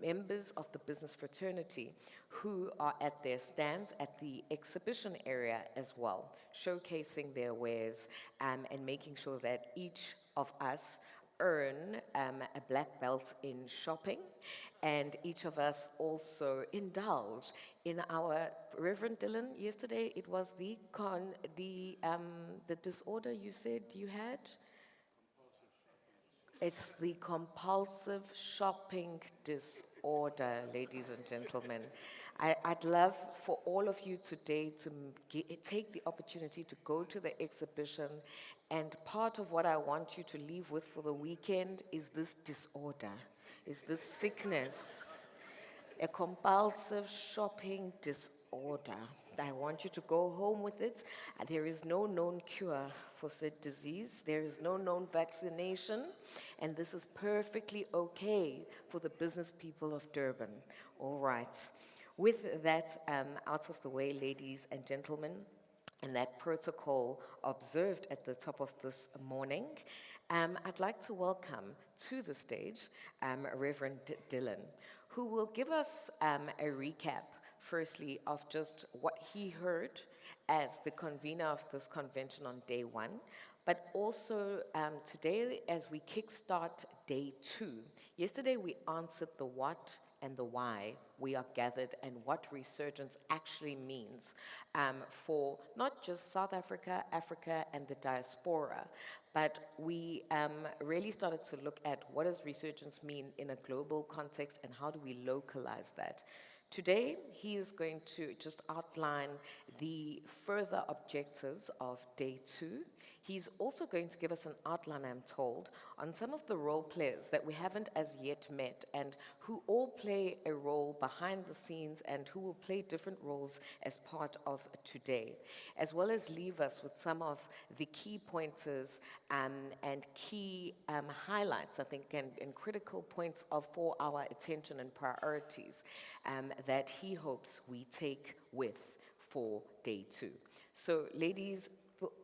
members of the business fraternity who are at their stands at the exhibition area as well, showcasing their wares and making sure that each of us earn a black belt in shopping, and each of us also indulge in our Reverend Dylan. Yesterday it was the disorder you said you had. It's the compulsive shopping disorder, ladies and gentlemen. I'd love for all of you today to take the opportunity to go to the exhibition, and part of what I want you to leave with for the weekend is this disorder, is this sickness, a compulsive shopping disorder. I want you to go home with it. There is no known cure for said disease. There is no known vaccination. And this is perfectly okay for the business people of Durban. All right. With that out of the way, ladies and gentlemen, and that protocol observed at the top of this morning, I'd like to welcome to the stage Reverend Dylan, who will give us a recap, firstly, of just what he heard as the convener of this convention on day one, but also today as we kickstart day two. Yesterday we answered the what and the why we are gathered and what resurgence actually means for not just South Africa, Africa, and the diaspora, but we really started to look at what does resurgence mean in a global context and how do we localize that. Today, he is going to just outline the further objectives of day two. He's also going to give us an outline, I'm told, on some of the role players that we haven't as yet met and who all play a role behind the scenes and who will play different roles as part of today, as well as leave us with some of the key pointers and key highlights, I think, and critical points for our attention and priorities that he hopes we take with for day two. So, ladies,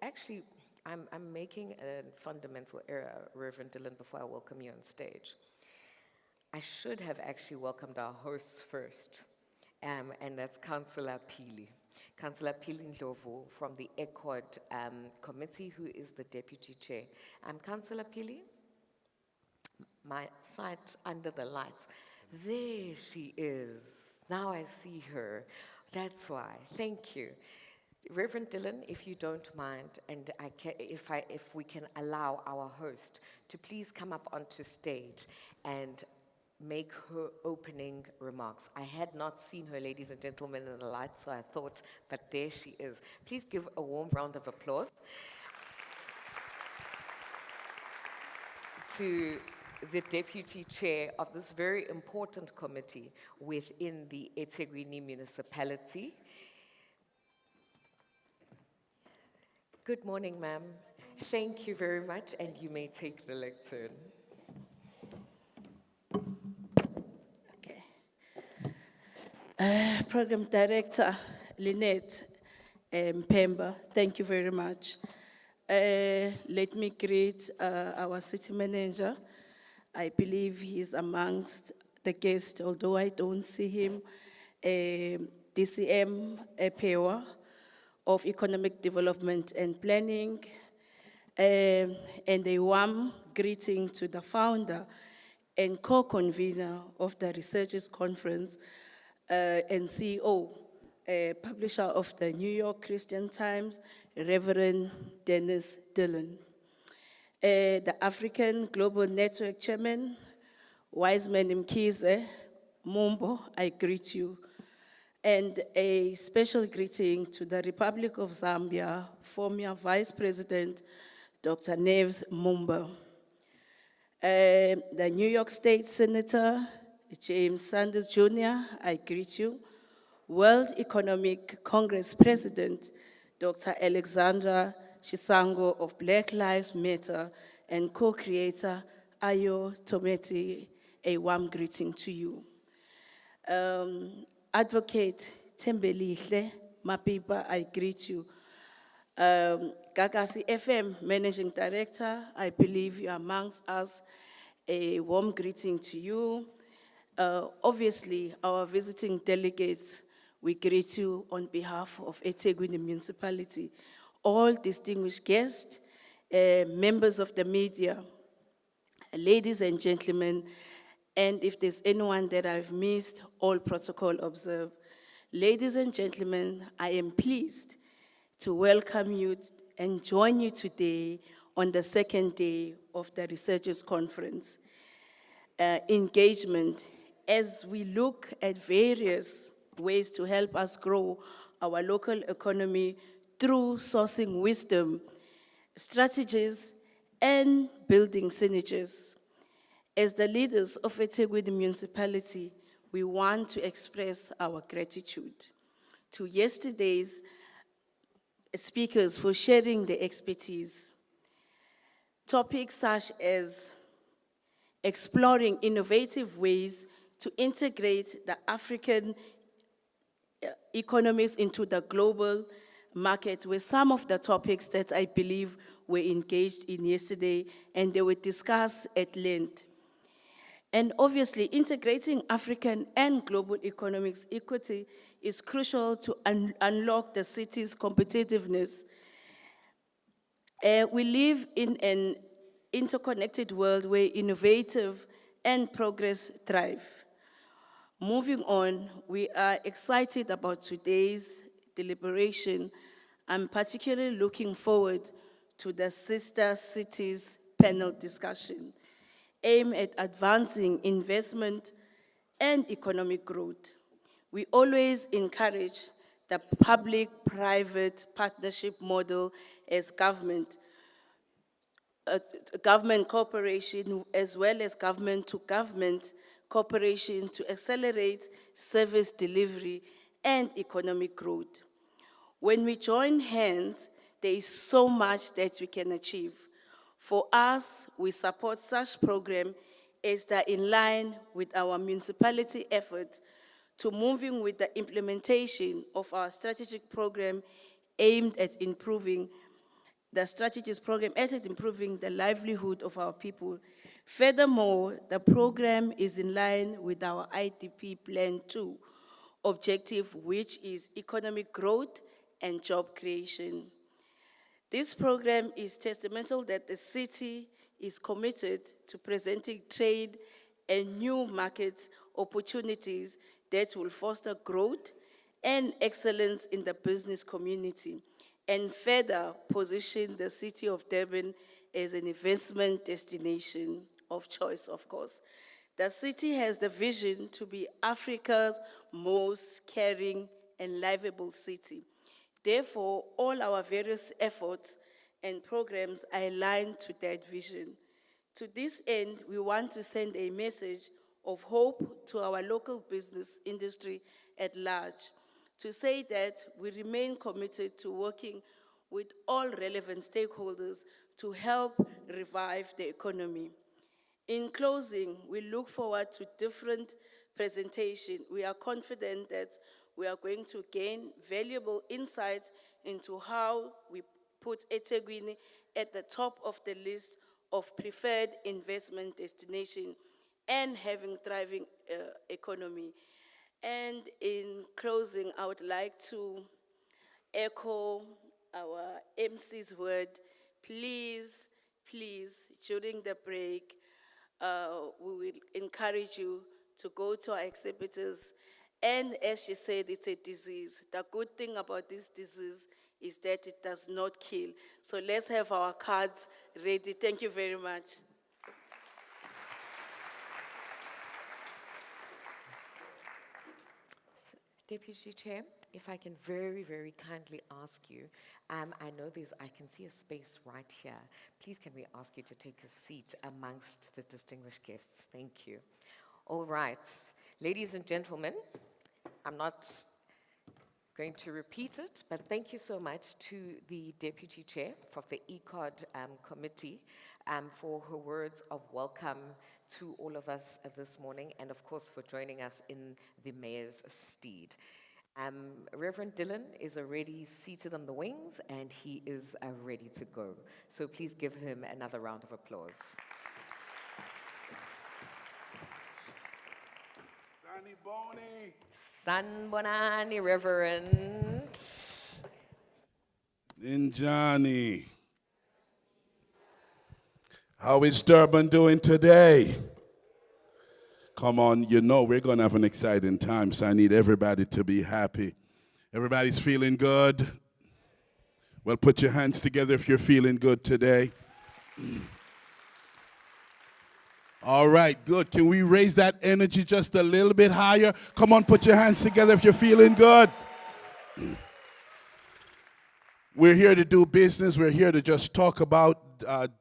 actually, I'm making a fundamental error, Reverend Dylan, before I welcome you on stage. I should have actually welcomed our hosts first, and that's Councillor Pili. Councillor Pili Ndlovu from the ECOD committee, who is the deputy chair. Councillor Pili, my sight under the lights. There she is. Now I see her. That's why. Thank you. Reverend Dylan, if you don't mind, and if we can allow our host to please come up onto stage and make her opening remarks. I had not seen her, ladies and gentlemen, in the light, so I thought, but there she is. Please give a warm round of applause to the deputy chair of this very important committee within the eThekwini municipality. Good morning, ma'am. Thank you very much, and you may take the lectern. Okay. Program Director Lynette Mpemba, thank you very much. Let me greet our city manager. I believe he's amongst the guests, although I don't see him. DCM Epewa of Economic Development and Planning, and a warm greeting to the founder and co-convener of the Resurgence Conference and CEO, publisher of the New York Christian Times, Reverend Dennis Dillon. The African Global Network Chairman, Wiseman Mkhize Mumbo, I greet you. And a special greeting to the Republic of Zambia, former Vice President, Dr. Neves Mumba. The New York State Senator, James Sanders Jr., I greet you. World Economic Congress President, Dr. Alexandra Chisango of Black Lives Matter, and co-creator Ayo Tometi, a warm greeting to you. Advocate Tembelihle Mapipa, I greet you. Gagasi FM Managing Director, I believe you are amongst us. A warm greeting to you. Obviously, our visiting delegates, we greet you on behalf of eThekwini Municipality, all distinguished guests, members of the media, ladies and gentlemen, and if there's anyone that I've missed, all protocol observed. Ladies and gentlemen, I am pleased to welcome you and join you today on the second day of the Resurgence Conference engagement as we look at various ways to help us grow our local economy through sourcing wisdom, strategies, and building synergies. As the leaders of eThekwini Municipality, we want to express our gratitude to yesterday's speakers for sharing their expertise. Topics such as exploring innovative ways to integrate the African economics into the global market were some of the topics that I believe were engaged in yesterday, and they were discussed at length. And obviously, integrating African and global economics equity is crucial to unlock the city's competitiveness. We live in an interconnected world where innovative and progress thrive. Moving on, we are excited about today's deliberation. I'm particularly looking forward to the Sister Cities panel discussion, aimed at advancing investment and economic growth. We always encourage the public-private partnership model as government cooperation, as well as government-to-government cooperation to accelerate service delivery and economic growth. When we join hands, there is so much that we can achieve. For us, we support such programs as they are in line with our municipality effort to moving with the implementation of our strategic program aimed at improving the livelihood of our people. Furthermore, the program is in line with our IDP Plan 2 objective, which is economic growth and job creation. This program is testamental that the city is committed to presenting trade and new market opportunities that will foster growth and excellence in the business community and further position the city of Durban as an investment destination of choice, of course. The city has the vision to be Africa's most caring and livable city. Therefore, all our various efforts and programs are aligned to that vision. To this end, we want to send a message of hope to our local business industry at large, to say that we remain committed to working with all relevant stakeholders to help revive the economy. In closing, we look forward to different presentations. We are confident that we are going to gain valuable insights into how we put eThekwini at the top of the list of preferred investment destination and having thriving economy. And in closing, I would like to echo our MC's word. Please, please, during the break, we will encourage you to go to our exhibitors. And as she said, it's a disease. The good thing about this disease is that it does not kill. So let's have our cards ready. Thank you very much. Deputy Chair, if I can very, very kindly ask you, I know I can see a space right here. Please can we ask you to take a seat amongst the distinguished guests? Thank you. All right, ladies and gentlemen, I'm not going to repeat it, but thank you so much to the Deputy Chair of the ECOD Committee for her words of welcome to all of us this morning, and of course for joining us in the Mayor's stead. Reverend Dylan is already seated on the wings, and he is ready to go. So please give him another round of applause. Sanbonani, Reverend. Johnny. How is Durban doing today? Come on, you know we're going to have an exciting time, so I need everybody to be happy. Everybody's feeling good? Well, put your hands together if you're feeling good today. All right, good. Can we raise that energy just a little bit higher? Come on, put your hands together if you're feeling good. We're here to do business. We're here to just talk about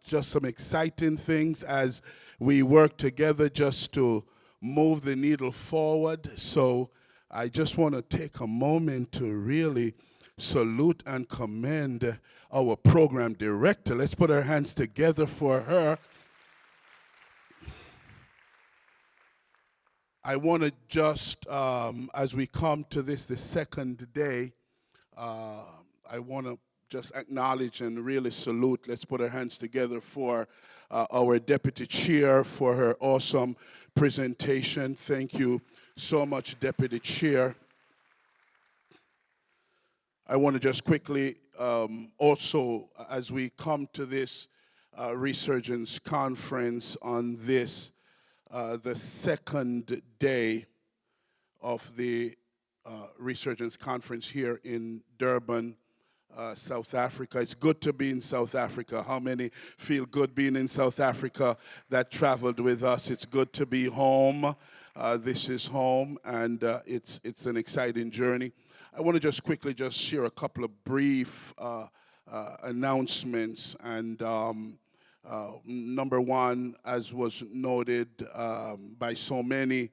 just some exciting things as we work together just to move the needle forward. So I just want to take a moment to really salute and commend our program director. Let's put our hands together for her. I want to just, as we come to this, the second day, I want to just acknowledge and really salute. Let's put our hands together for our deputy chair for her awesome presentation. Thank you so much, Deputy Chair. I want to just quickly also, as we come to this Resurgence Conference on this, the second day of the Resurgence Conference here in Durban, South Africa. It's good to be in South Africa. How many feel good being in South Africa that traveled with us? It's good to be home. This is home, and it's an exciting journey. I want to just quickly just share a couple of brief announcements. And number one, as was noted by so many,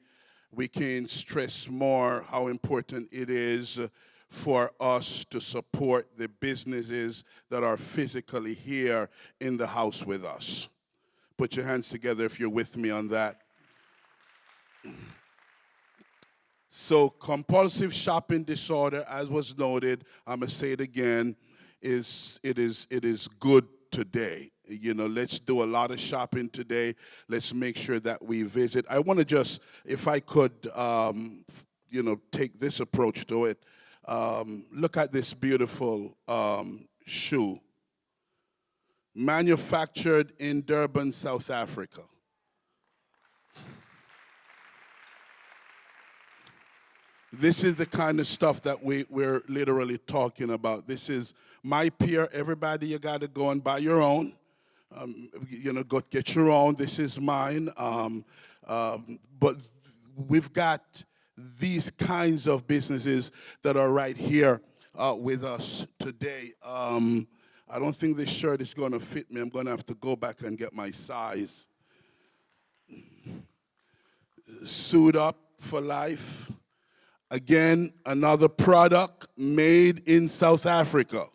we can't stress more how important it is for us to support the businesses that are physically here in the house with us. Put your hands together if you're with me on that. So compulsive shopping disorder, as was noted, I'm going to say it again, it is good today. You know, let's do a lot of shopping today. Let's make sure that we visit. I want to just, if I could, take this approach to it. Look at this beautiful shoe. Manufactured in Durban, South Africa. This is the kind of stuff that we're literally talking about. This is my peer. Everybody, you got to go and buy your own. Go get your own. This is mine. But we've got these kinds of businesses that are right here with us today. I don't think this shirt is going to fit me. I'm going to have to go back and get my size. Suit up for life. Again, another product made in South Africa.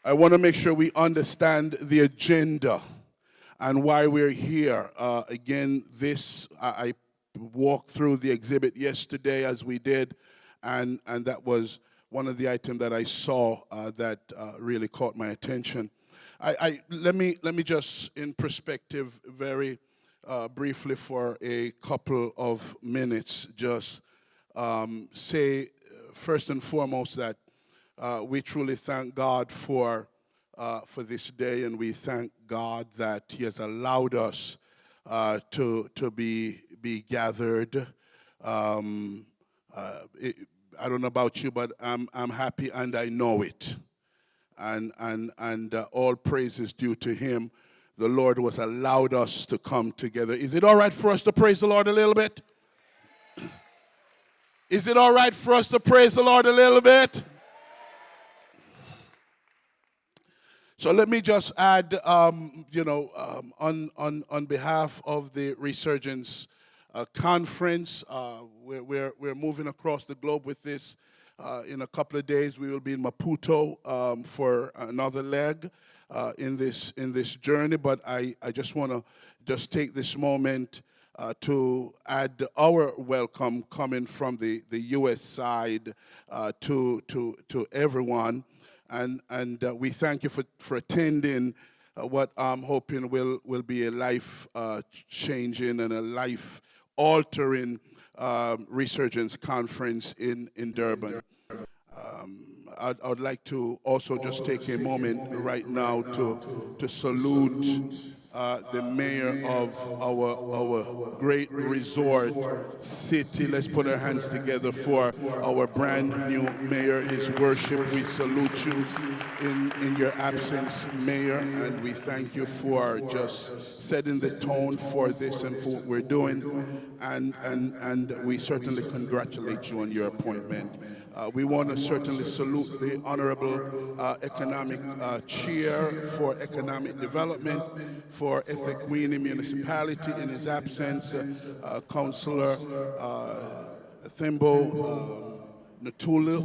I want to make sure we understand the agenda and why we're here. Again, I walked through the exhibit yesterday as we did, and that was one of the items that I saw that really caught my attention. Let me just, in perspective, very briefly for a couple of minutes, just say first and foremost that we truly thank God for this day, and we thank God that He has allowed us to be gathered. I don't know about you, but I'm happy and I know it, and all praise is due to Him. The Lord was allowed us to come together. Is it all right for us to praise the Lord a little bit? Is it all right for us to praise the Lord a little bit? So let me just add, on behalf of the Resurgence Conference, we're moving across the globe with this. In a couple of days, we will be in Maputo for another leg in this journey. But I just want to just take this moment to add our welcome coming from the U.S. side to everyone. And we thank you for attending what I'm hoping will be a life-changing and a life-altering Resurgence Conference in Durban. I'd like to also just take a moment right now to salute the mayor of our great resort city. Let's put our hands together for our brand new mayor, His Worship. We salute you in your absence, Mayor, and we thank you for just setting the tone for this and for what we're doing. And we certainly congratulate you on your appointment. We want to certainly salute the Honorable Economic Chair for Economic Development for Ethekwini Municipality in his absence, Councillor Thimbo Natulu,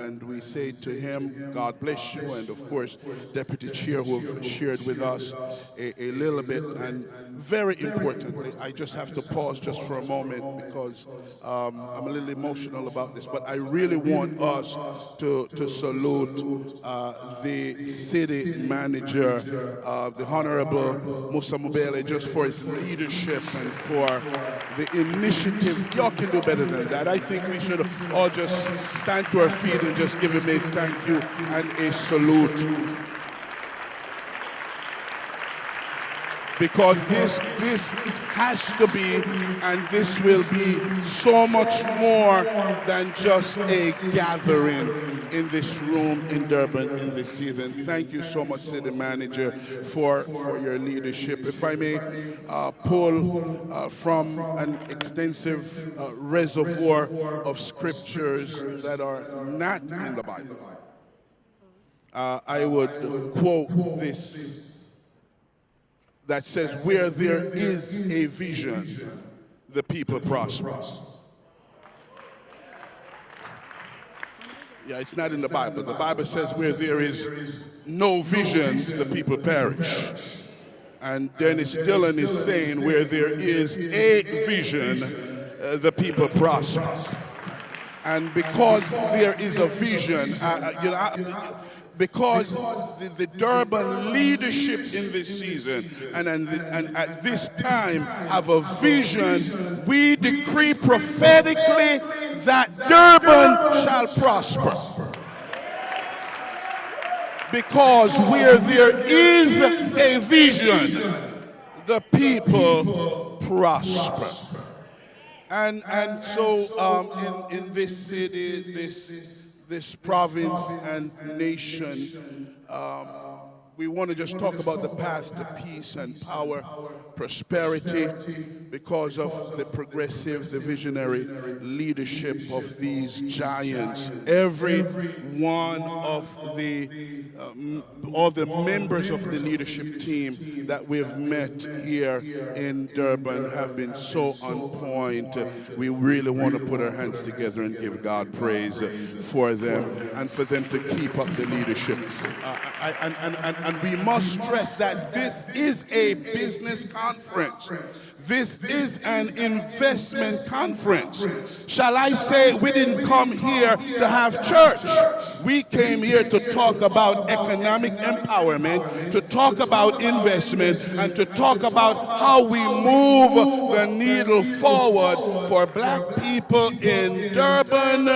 and we say to him, God bless you, and of course, Deputy Chair who have shared with us a little bit, and very importantly, I just have to pause just for a moment because I'm a little emotional about this, but I really want us to salute the city manager, the Honorable Musa Mubele, just for his leadership and for the initiative. Y'all can do better than that. I think we should all just stand to our feet and just give him a thank you and a salute. Because this has to be, and this will be so much more than just a gathering in this room in Durban in this season. Thank you so much, City Manager, for your leadership. If I may pull from an extensive reservoir of scriptures that are not in the Bible, I would quote this that says, where there is a vision, the people prosper. Yeah, it's not in the Bible. The Bible says where there is no vision, the people perish. And Dennis Dillon is saying where there is a vision, the people prosper. And because there is a vision, because the Durban leadership in this season and at this time have a vision, we decree prophetically that Durban shall prosper. Because where there is a vision, the people prosper. And so in this city, this province and nation, we want to just talk about the path to peace and power, prosperity, because of the progressive, the visionary leadership of these giants. Every one of all the members of the leadership team that we've met here in Durban have been so on point. We really want to put our hands together and give God praise for them and for them to keep up the leadership. And we must stress that this is a business conference. This is an investment conference. Shall I say, we didn't come here to have church. We came here to talk about economic empowerment, to talk about investment, and to talk about how we move the needle forward for black people in Durban,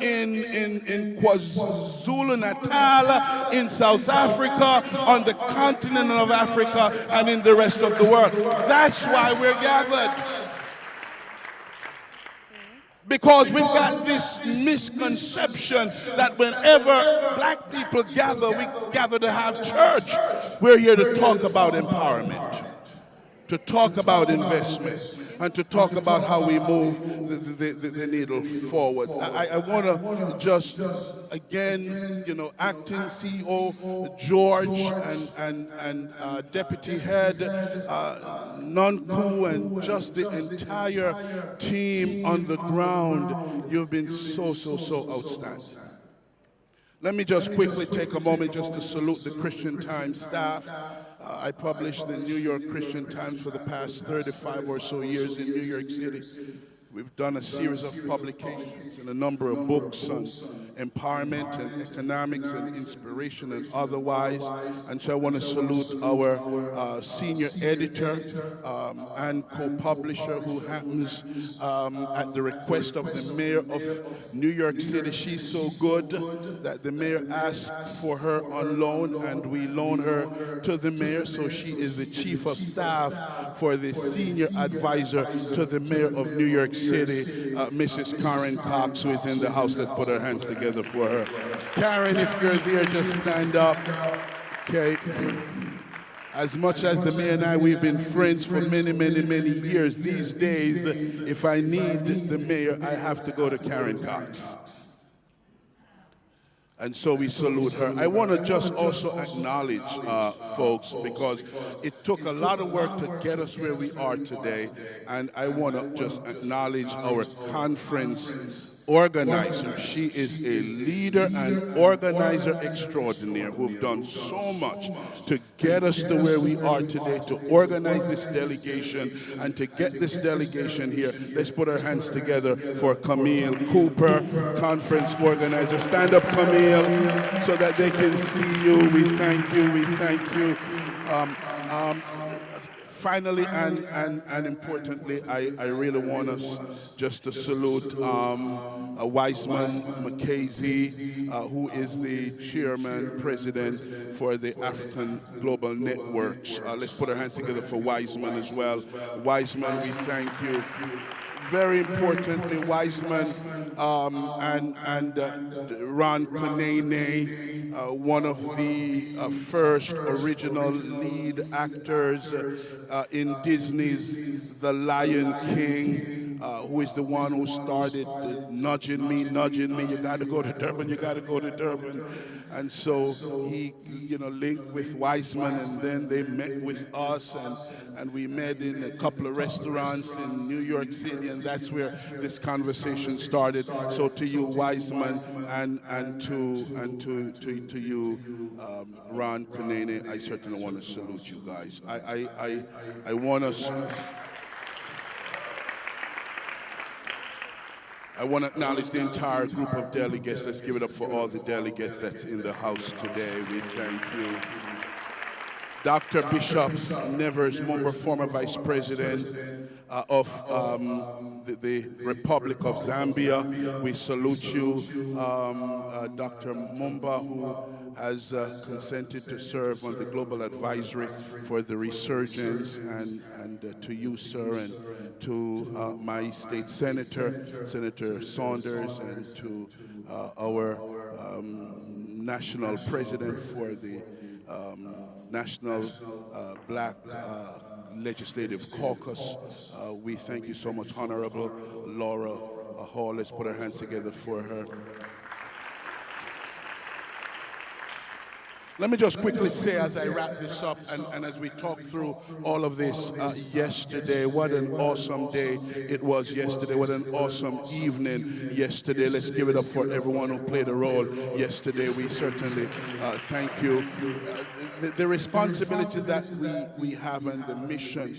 in KwaZulu-Natal, in South Africa, on the continent of Africa, and in the rest of the world. That's why we're gathered. Because we've got this misconception that whenever black people gather, we gather to have church. We're here to talk about empowerment, to talk about investment, and to talk about how we move the needle forward. I want to just, again, acting CEO George and Deputy Head Nonku and just the entire team on the ground. You've been so outstanding. Let me just quickly take a moment just to salute the Christian Times staff. I published the New York Christian Times for the past 35 or so years in New York City. We've done a series of publications and a number of books on empowerment and economics and inspiration and otherwise. And so I want to salute our senior editor and co-publisher who happens at the request of the mayor of New York City. She's so good that the mayor asked for her on loan, and we loan her to the mayor. So she is the chief of staff for the senior advisor to the mayor of New York City, Mrs. Karen Cox, who is in the house. Let's put our hands together for her. Karen, if you're there, just stand up. Okay. As much as the mayor and I, we've been friends for many, many, many years. These days, if I need the mayor, I have to go to Karen Cox. And so we salute her. I want to just also acknowledge folks, because it took a lot of work to get us where we are today. And I want to just acknowledge our conference organizer. She is a leader and organizer extraordinaire who've done so much to get us to where we are today, to organize this delegation and to get this delegation here. Let's put our hands together for Camille Cooper, conference organizer. Stand up, Camille, so that they can see you. We thank you, we thank you. Finally and importantly, I really want us just to salute Wiseman McKaysey, who is the chairman, president for the African Global Networks. Let's put our hands together for Wiseman as well. Wiseman, we thank you. Very importantly, Wiseman and Ron Kanene, one of the first original lead actors in Disney's The Lion King, who is the one who started nudging me, you gotta go to Durban, you gotta go to Durban. And so he, linked with Wiseman, and then they met with us, and we met in a couple of restaurants in New York City, and that's where this conversation started. So to you, Wiseman, and to you, Ron Kanene, I certainly want to salute you guys. I want us. I want to acknowledge the entire group of delegates. Let's give it up for all the delegates that's in the house today. We thank you. Dr. Bishop Nevers, Mumba, former Vice President of the Republic of Zambia. We salute you. Dr. Mumba, who has consented to serve on the Global Advisory for the Resurgence, and to you, sir, and to my state senator, Senator Saunders, and to our national president for the National Black Legislative Caucus. We thank you so much, Honorable Laura Hall. Let's put our hands together for her. Let me just quickly say, as I wrap this up and as we talk through all of this yesterday, what an awesome day it was yesterday. What an awesome evening yesterday. Let's give it up for everyone who played a role yesterday. We certainly thank you. The responsibility that we have and the mission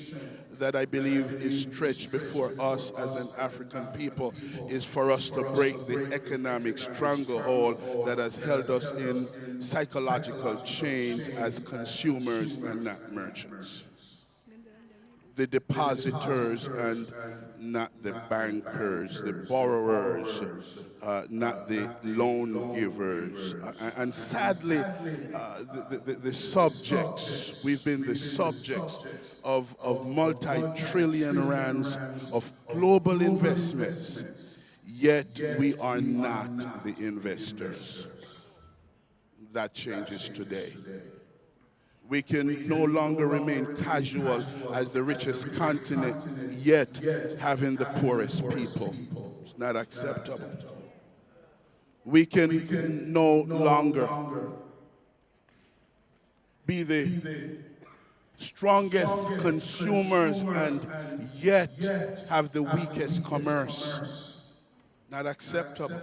that I believe is stretched before us as an African people is for us to break the economic stranglehold that has held us in psychological chains as consumers and not merchants. The depositors and not the bankers, the borrowers, not the loan givers. And sadly, the subjects, we've been the subjects of multi-trillion rands of global investments, yet we are not the investors. That changes today. We can no longer remain casual as the richest continent, yet having the poorest people. It's not acceptable. We can no longer be the strongest consumers and yet have the weakest commerce. Not acceptable.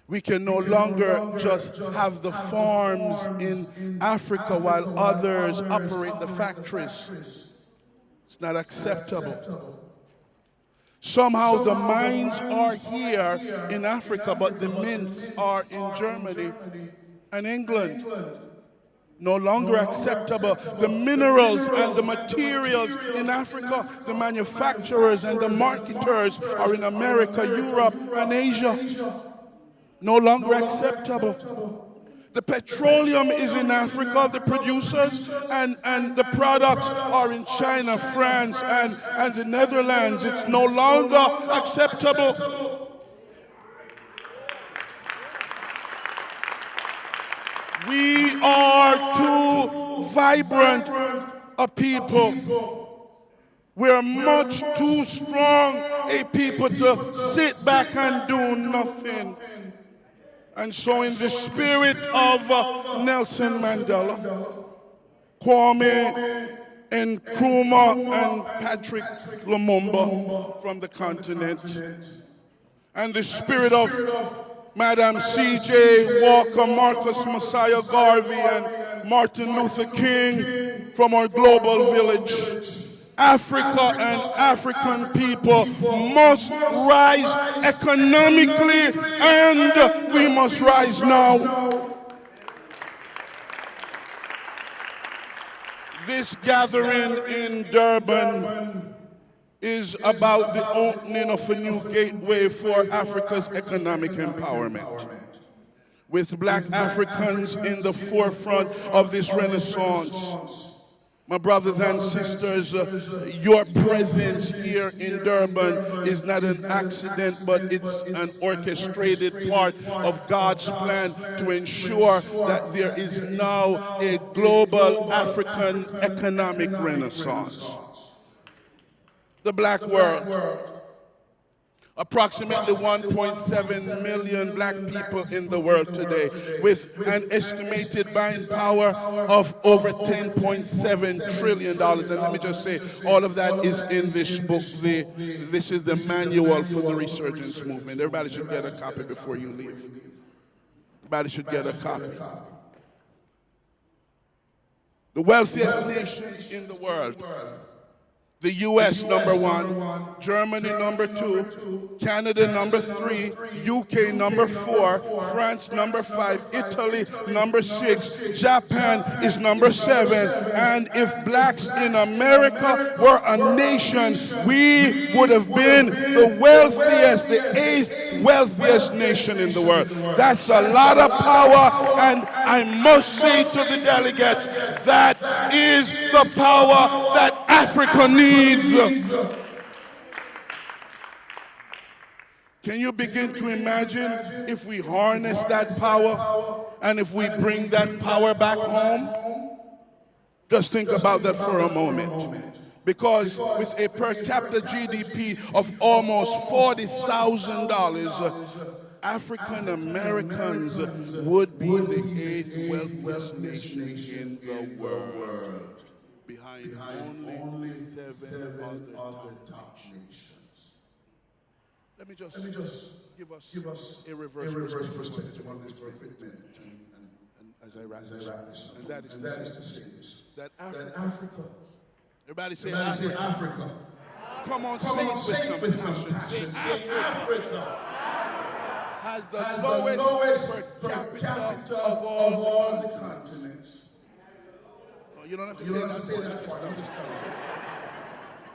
We can no longer just have the farms in Africa while others operate the factories. It's not acceptable. Somehow the mines are here in Africa, but the mints are in Germany and England. No longer acceptable. The minerals and the materials in Africa, the manufacturers and the marketers are in America, Europe, and Asia. No longer acceptable. The petroleum is in Africa, the producers, and the products are in China, France, and the Netherlands. It's no longer acceptable. We are too vibrant a people. We're much too strong a people to sit back and do nothing. And so in the spirit of Nelson Mandela, Kwame Nkrumah and Patrick Lumumba from the continent, and the spirit of Madam C.J. Walker, Marcus Messiah Garvey, and Martin Luther King from our global village, Africa and African people must rise economically, and we must rise now. This gathering in Durban is about the opening of a new gateway for Africa's economic empowerment, with black Africans in the forefront of this renaissance. My brothers and sisters, your presence here in Durban is not an accident, but it's an orchestrated part of God's plan to ensure that there is now a global African economic renaissance. The black world. Approximately 1.7 million black people in the world today, with an estimated buying power of over $10.7 trillion. And let me just say, all of that is in this book. This is the manual for the Resurgence movement. Everybody should get a copy before you leave. Everybody should get a copy. The wealthiest nations in the world. The US number 1, Germany number 2, Canada number 3, UK number 4, France number 5, Italy number 6, Japan is number 7, and if blacks in America were a nation, we would have been the wealthiest, the 8th wealthiest nation in the world. That's a lot of power, and I must say to the delegates, that is the power that Africa needs. Can you begin to imagine if we harness that power and if we bring that power back home? Just think about that for a moment. Because with a per capita GDP of almost $40,000, African Americans would be the 8th wealthiest nation in the world, behind only 7 other top nations. Let me just give us a reverse perspective on this for a quick minute, and as I wrap this, and that is to say that Africa, everybody say Africa. Come on, say it with some passion. Say Africa has the lowest per capita of all the continents. Oh, you don't have to say that part. I'm just telling you.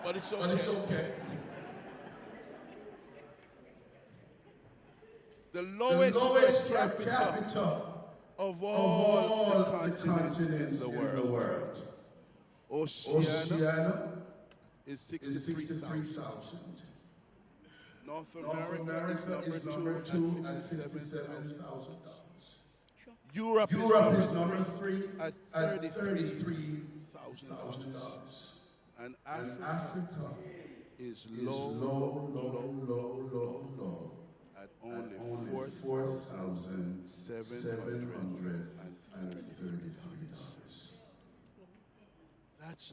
But it's okay. The lowest per capita of all the continents in the world. Oceania is 63,000. North America is number 2 at $57,000. Europe is number 3 at $33,000. And Africa is low at only $4,733. That's a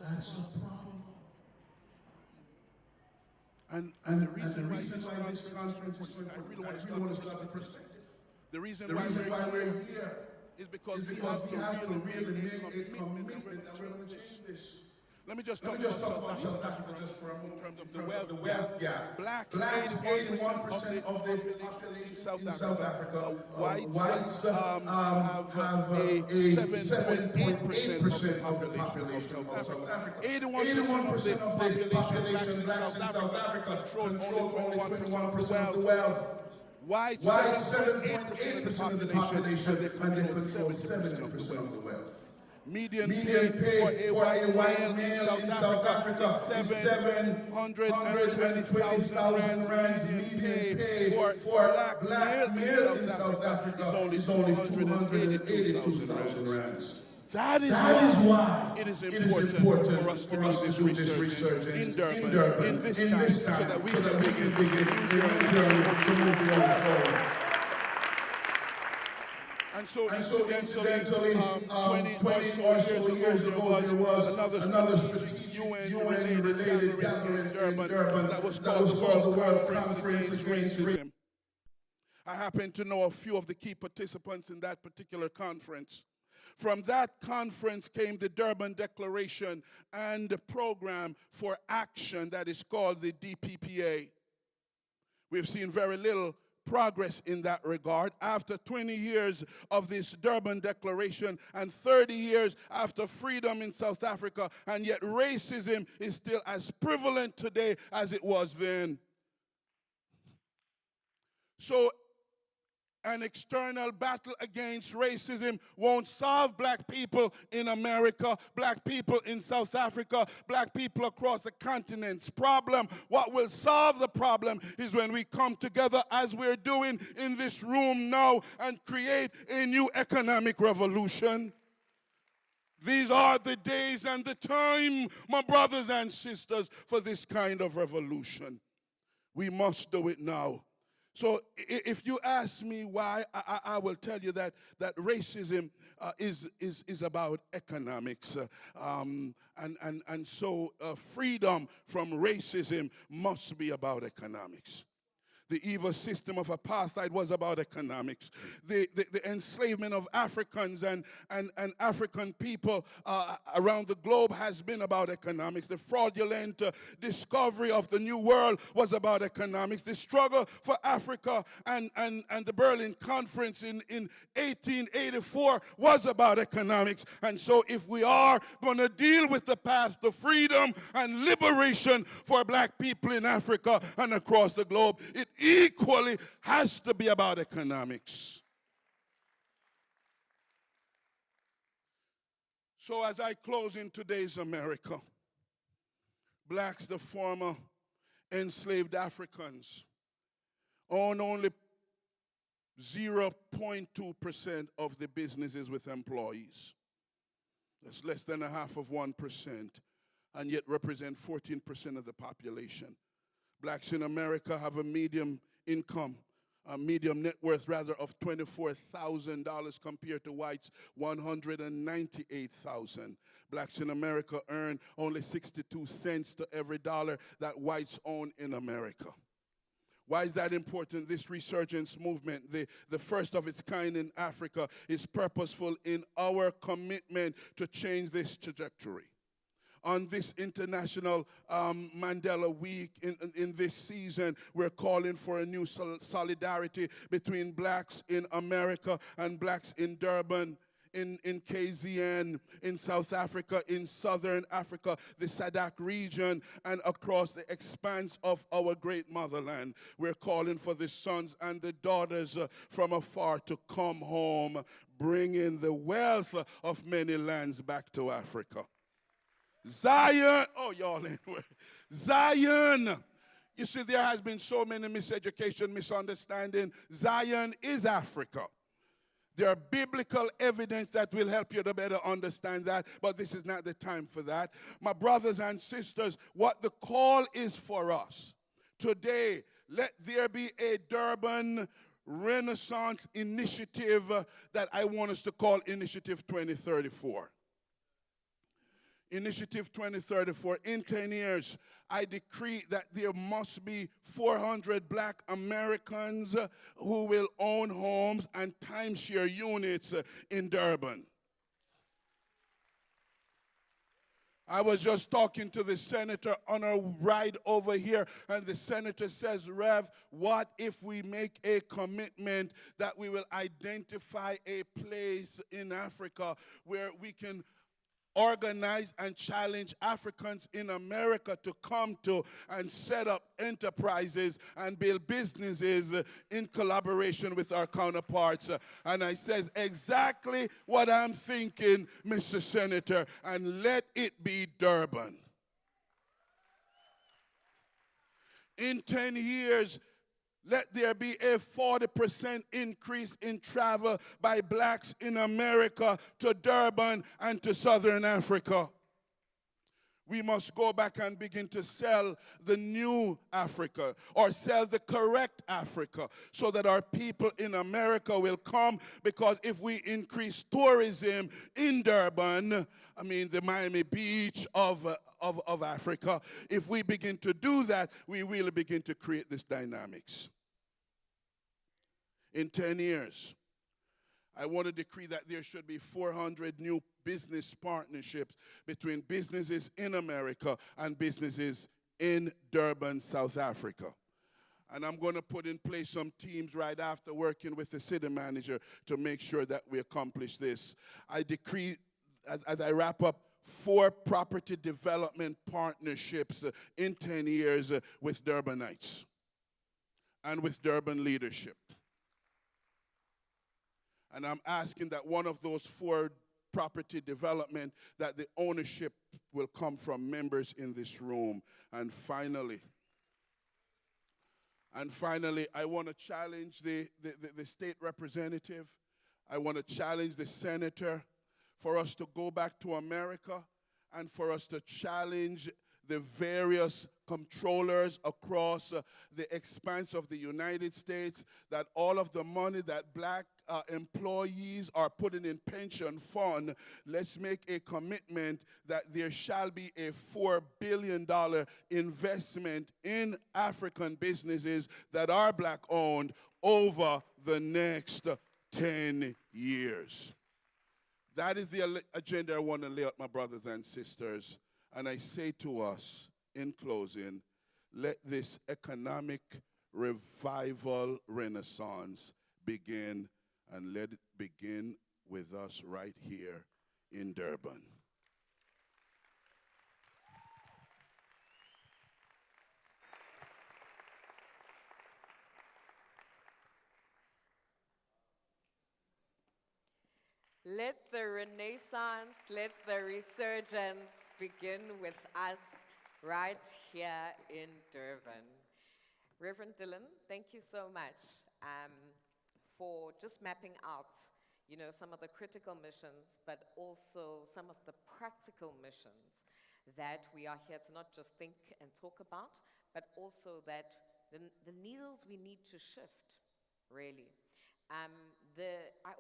problem. And the reason why this conference is so important, I really want to start with perspective. The reason why we're here is because we have to really make a commitment that we're going to change this. Let me just Let talk me about just talk South about Africa South just Africa just for a in moment terms in of the terms of the wealth gap. wealth gap. Blacks, Blacks, 81% of 81% the of the population in population South in South Africa. Africa. Whites Whites have a a 7.8% of the 7.8% of the population of population South of South Africa. Africa. 81% of the 81% of the population, blacks population in blacks South in South Africa, Africa control only control only 21% of the 21% of the wealth. wealth. Whites, Whites, 7.8% of the 7.8% of the population, population, and they and they control control 70% of the 70% of the wealth. wealth. Median Median pay for pay a for white a white male in male South in South Africa is Africa is 720,000 720,000 rands. rands. Median Median pay pay for for black male black in male South in South Africa is Africa only is only 282,000 282,000 rands. rands. That is That is why why it is it is important for important us to for do us to this do this resurgence in resurgence in Durban Durban in this in time this so time that we so can that we begin can a begin new a journey new to journey move to the move youth the forward. youth forward. And so And so incidentally, 20 or 20 so or years so ago, years there ago, was there was another another strategic strategic UN-related UN-related gathering in gathering in Durban Durban that was that called the was called World the World Conference Conference Against Against Racism. Racism. I happen to know a few of the key participants in that particular conference. From that conference came the Durban Declaration and the program for action that is called the DPPA. We've seen very little progress in that regard. After 20 years of this Durban Declaration and 30 years after freedom in South Africa, and yet racism is still as prevalent today as it was then. So an external battle against racism won't solve black people in America, black people in South Africa, black people across the continent's problem. What will solve the problem is when we come together as we're doing in this room now and create a new economic revolution. These are the days and the time, my brothers and sisters, for this kind of revolution. We must do it now. So if you ask me why, I will tell you that racism is about economics. And so freedom from racism must be about economics. The evil system of apartheid was about economics. The enslavement of Africans and African people around the globe has been about economics. The fraudulent discovery of the New World was about economics. The struggle for Africa and the Berlin Conference in 1884 was about economics. And so if we are going to deal with the path to freedom and liberation for black people in Africa and across the globe, it equally has to be about economics. So as I close in today's America, blacks, the former enslaved Africans, own only 0.2% of the businesses with employees. That's less than 1/2%, and yet represent 14% of the population. Blacks in America have a medium income, a medium net worth rather, of $24,000 compared to whites, $198,000. Blacks in America earn only 62 cents to every dollar that whites own in America. Why is that important? This resurgence movement, the first of its kind in Africa, is purposeful in our commitment to change this trajectory. On this International Mandela Week, in this season, we're calling for a new solidarity between blacks in America and blacks in Durban, in KZN, in South Africa, in Southern Africa, the SADC region, and across the expanse of our great motherland. We're calling for the sons and the daughters from afar to come home, bringing the wealth of many lands back to Africa. Zion, oh, y'all ain't worried. Zion. You see, there has been so many miseducation, misunderstanding. Zion is Africa. There are biblical evidence that will help you to better understand that, but this is not the time for that. My brothers and sisters, what the call is for us today, let there be a Durban Renaissance initiative that I want us to call Initiative 2034. Initiative 2034, in 10 years, I decree that there must be 400 black Americans who will own homes and timeshare units in Durban. I was just talking to the senator on a ride over here, and the senator says, Rev, what if we make a commitment that we will identify a place in Africa where we can organize and challenge Africans in America to come to and set up enterprises and build businesses in collaboration with our counterparts. And I says, exactly what I'm thinking, Mr. Senator, and let it be Durban. In 10 years, let there be a 40% increase in travel by blacks in America to Durban and to Southern Africa. We must go back and begin to sell the new Africa or sell the correct Africa so that our people in America will come, because if we increase tourism in Durban, I mean the Miami Beach of Africa, if we begin to do that, we really begin to create this dynamics. In 10 years, I want to decree that there should be 400 new business partnerships between businesses in America and businesses in Durban, South Africa. And I'm going to put in place some teams right after, working with the city manager, to make sure that we accomplish this. I decree, as I wrap up, 4 property development partnerships in 10 years with Durbanites and with Durban leadership. And I'm asking that one of those 4 property development, that the ownership will come from members in this room. And finally, I want to challenge the state representative. I want to challenge the senator for us to go back to America and for us to challenge the various controllers across the expanse of the United States, that all of the money that black employees are putting in pension fund, let's make a commitment that there shall be a $4 billion investment in African businesses that are black owned over the next 10 years. That is the agenda I want to lay out, my brothers and sisters. And I say to us, in closing, let this economic revival renaissance begin, and let it begin with us right here in Durban. Let the renaissance, let the resurgence begin with us right here in Durban. Reverend Dylan, thank you so much for just mapping out, some of the critical missions, but also some of the practical missions that we are here to not just think and talk about, but also that the needles we need to shift, really. I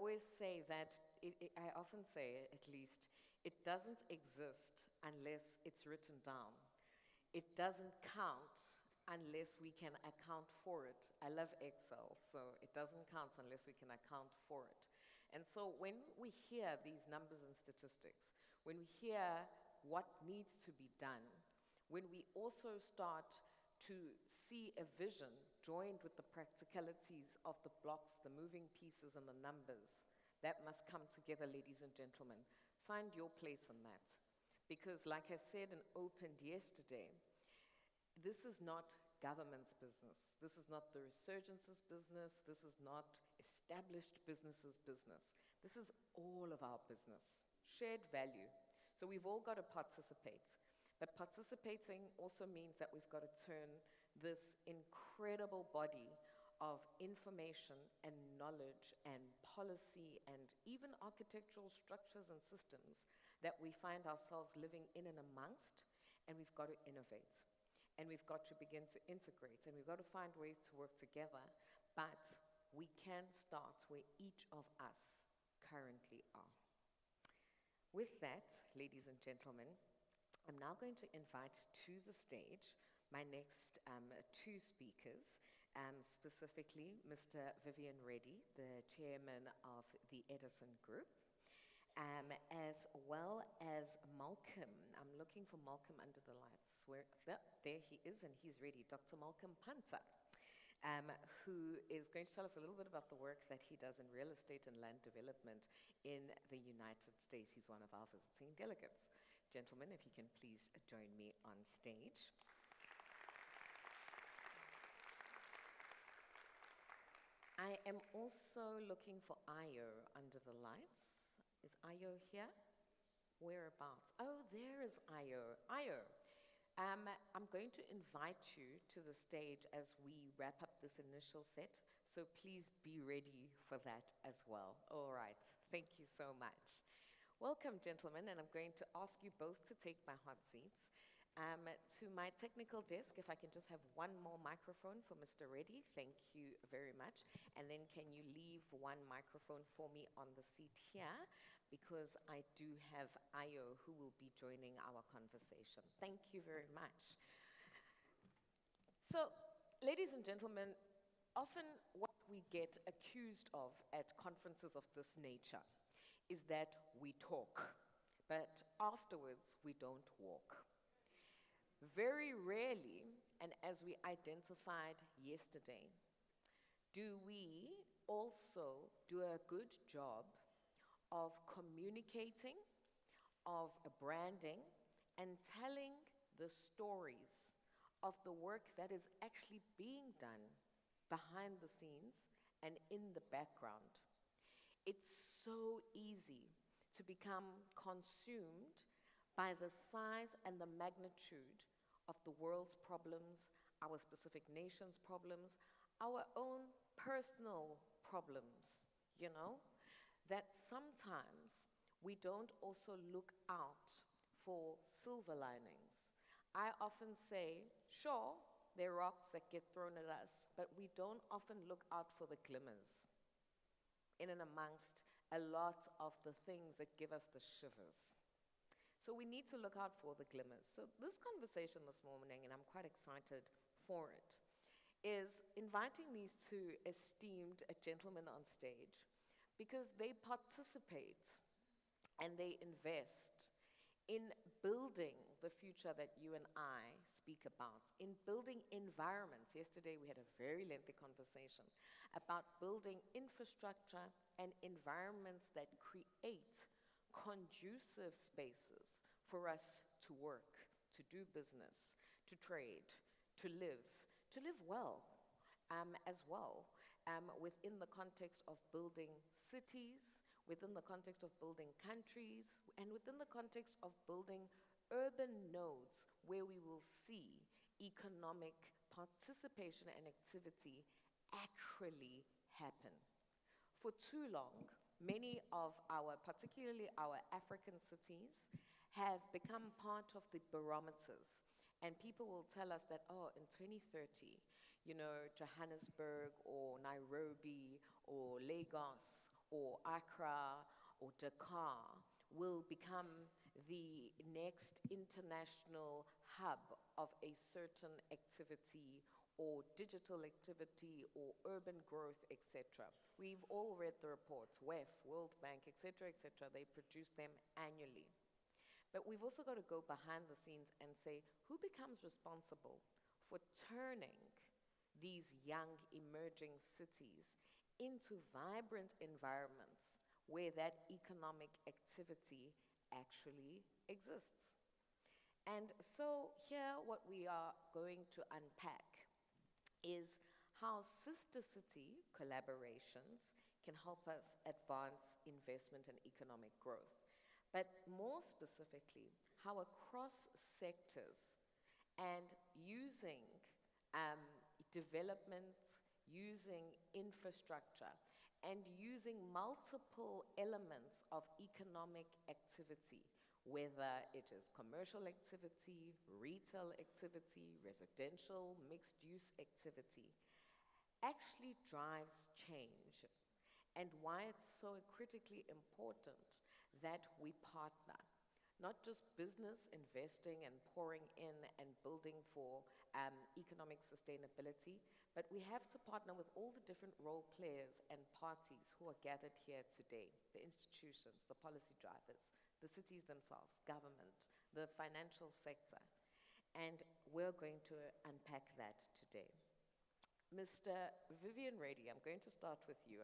always say that, I often say at least, it doesn't exist unless it's written down. It doesn't count unless we can account for it. I love Excel, so it doesn't count unless we can account for it. And so when we hear these numbers and statistics, when we hear what needs to be done, when we also start to see a vision joined with the practicalities of the blocks, the moving pieces, and the numbers, that must come together, ladies and gentlemen. Find your place in that. Because like I said and opened yesterday, this is not government's business. This is not the Resurgence's business. This is not established businesses' business. This is all of our business. Shared value. So we've all got to participate. But participating also means that we've got to turn this incredible body of information and knowledge and policy and even architectural structures and systems that we find ourselves living in and amongst, and we've got to innovate. And we've got to begin to integrate, and we've got to find ways to work together, but we can start where each of us currently are. With that, ladies and gentlemen, I'm now going to invite to the stage my next 2 speakers, specifically Mr. Vivian Reddy, the chairman of the Edison Group, as well as Malcolm. I'm looking for Malcolm under the lights. There he is, and he's ready. Dr. Malcolm Punter, who is going to tell us a little bit about the work that he does in real estate and land development in the United States. He's one of our visiting delegates. Gentlemen, if you can please join me on stage. I am also looking for Ayo under the lights. Is Ayo here? Whereabouts? Oh, there is Ayo. Ayo, I'm going to invite you to the stage as we wrap up this initial set, so please be ready for that as well. All right, thank you so much. Welcome, gentlemen, and I'm going to ask you both to take my hot seats. To my technical desk, if I can just have one more microphone for Mr. Reddy, thank you very much. And then can you leave one microphone for me on the seat here, because I do have Ayo who will be joining our conversation. Thank you very much. So, ladies and gentlemen, often what we get accused of at conferences of this nature is that we talk, but afterwards we don't walk. Very rarely, and as we identified yesterday, do we also do a good job of communicating, of branding, and telling the stories of the work that is actually being done behind the scenes and in the background. It's so easy to become consumed by the size and the magnitude of the world's problems, our specific nation's problems, our own personal problems, you know, that sometimes we don't also look out for silver linings. I often say, sure, there are rocks that get thrown at us, but we don't often look out for the glimmers in and amongst a lot of the things that give us the shivers. So we need to look out for the glimmers. So this conversation this morning, and I'm quite excited for it, is inviting these two esteemed gentlemen on stage because they participate and they invest in building the future that you and I speak about, in building environments. Yesterday we had a very lengthy conversation about building infrastructure and environments that create conducive spaces for us to work, to do business, to trade, to live well, as well, within the context of building cities, within the context of building countries, and within the context of building urban nodes where we will see economic participation and activity actually happen. For too long, many of our, particularly our African cities, have become part of the barometers. And people will tell us that, oh, in 2030, you know, Johannesburg or Nairobi or Lagos or Accra or Dakar will become the next international hub of a certain activity or digital activity or urban growth, etc. We've all read the reports, WEF, World Bank, etc., they produce them annually. But we've also got to go behind the scenes and say, who becomes responsible for turning these young emerging cities into vibrant environments where that economic activity actually exists? And so here what we are going to unpack is how sister city collaborations can help us advance investment and economic growth. But more specifically, how across sectors and using development, using infrastructure, and using multiple elements of economic activity, whether it is commercial activity, retail activity, residential, mixed-use activity, actually drives change, and why it's so critically important that we partner, not just business investing and pouring in and building for economic sustainability, but we have to partner with all the different role players and parties who are gathered here today, the institutions, the policy drivers, the cities themselves, government, the financial sector. And we're going to unpack that today. Mr. Vivian Reddy, I'm going to start with you.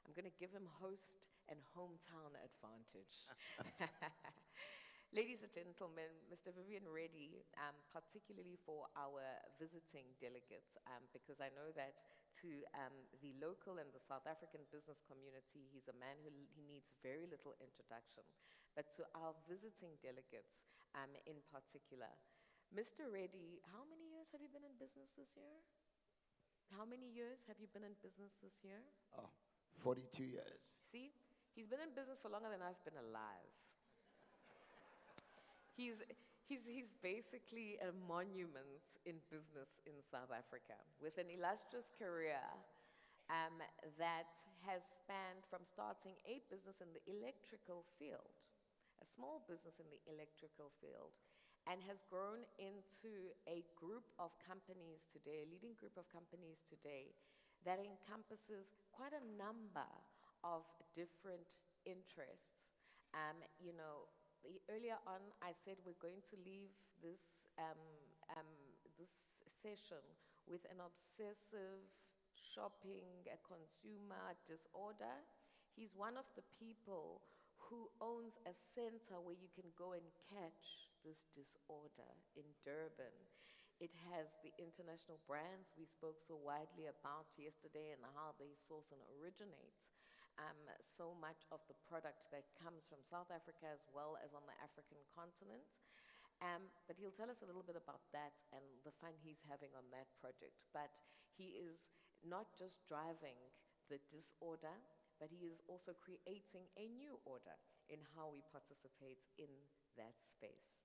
I'm going to give him host and hometown advantage. Ladies and gentlemen, Mr. Vivian Reddy, particularly for our visiting delegates, because I know that to the local and the South African business community, he's a man who he needs very little introduction. But to our visiting delegates in particular, Mr. Reddy, how many years have you been in business this year? How many years have you been in business this year? Oh, 42 years. See, he's been in business for longer than I've been alive. He's basically a monument in business in South Africa with an illustrious career that has spanned from starting a business in the electrical field, a small business in the electrical field, and has grown into a group of companies today, a leading group of companies today, that encompasses quite a number of different interests. You know, earlier on, I said we're going to leave this, this session with an obsessive shopping, a consumer disorder. He's one of the people who owns a center where you can go and catch this disorder in Durban. It has the international brands we spoke so widely about yesterday and how they source and originate so much of the product that comes from South Africa as well as on the African continent. But he'll tell us a little bit about that and the fun he's having on that project. But he is not just driving the disorder, but he is also creating a new order in how we participate in that space.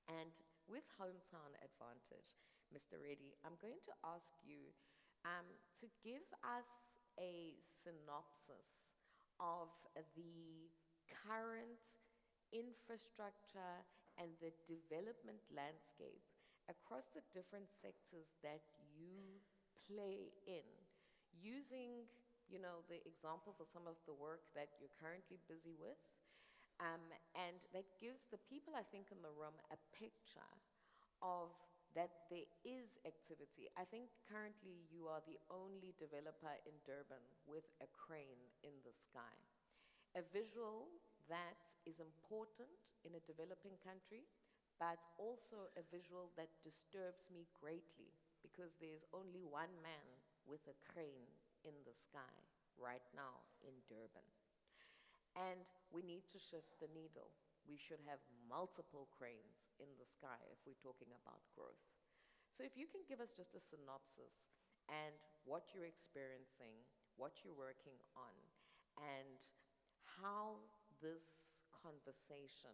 And with Hometown Advantage, Mr. Reddy, I'm going to ask you to give us a synopsis of the current infrastructure and the development landscape across the different sectors that you play in, using, you know, the examples of some of the work that you're currently busy with, and that gives the people, I think, in the room a picture of that there is activity. I think currently you are the only developer in Durban with a crane in the sky. A visual that is important in a developing country, but also a visual that disturbs me greatly because there's only one man with a crane in the sky right now in Durban. And we need to shift the needle. We should have multiple cranes in the sky if we're talking about growth. So if you can give us just a synopsis and what you're experiencing, what you're working on, and how this conversation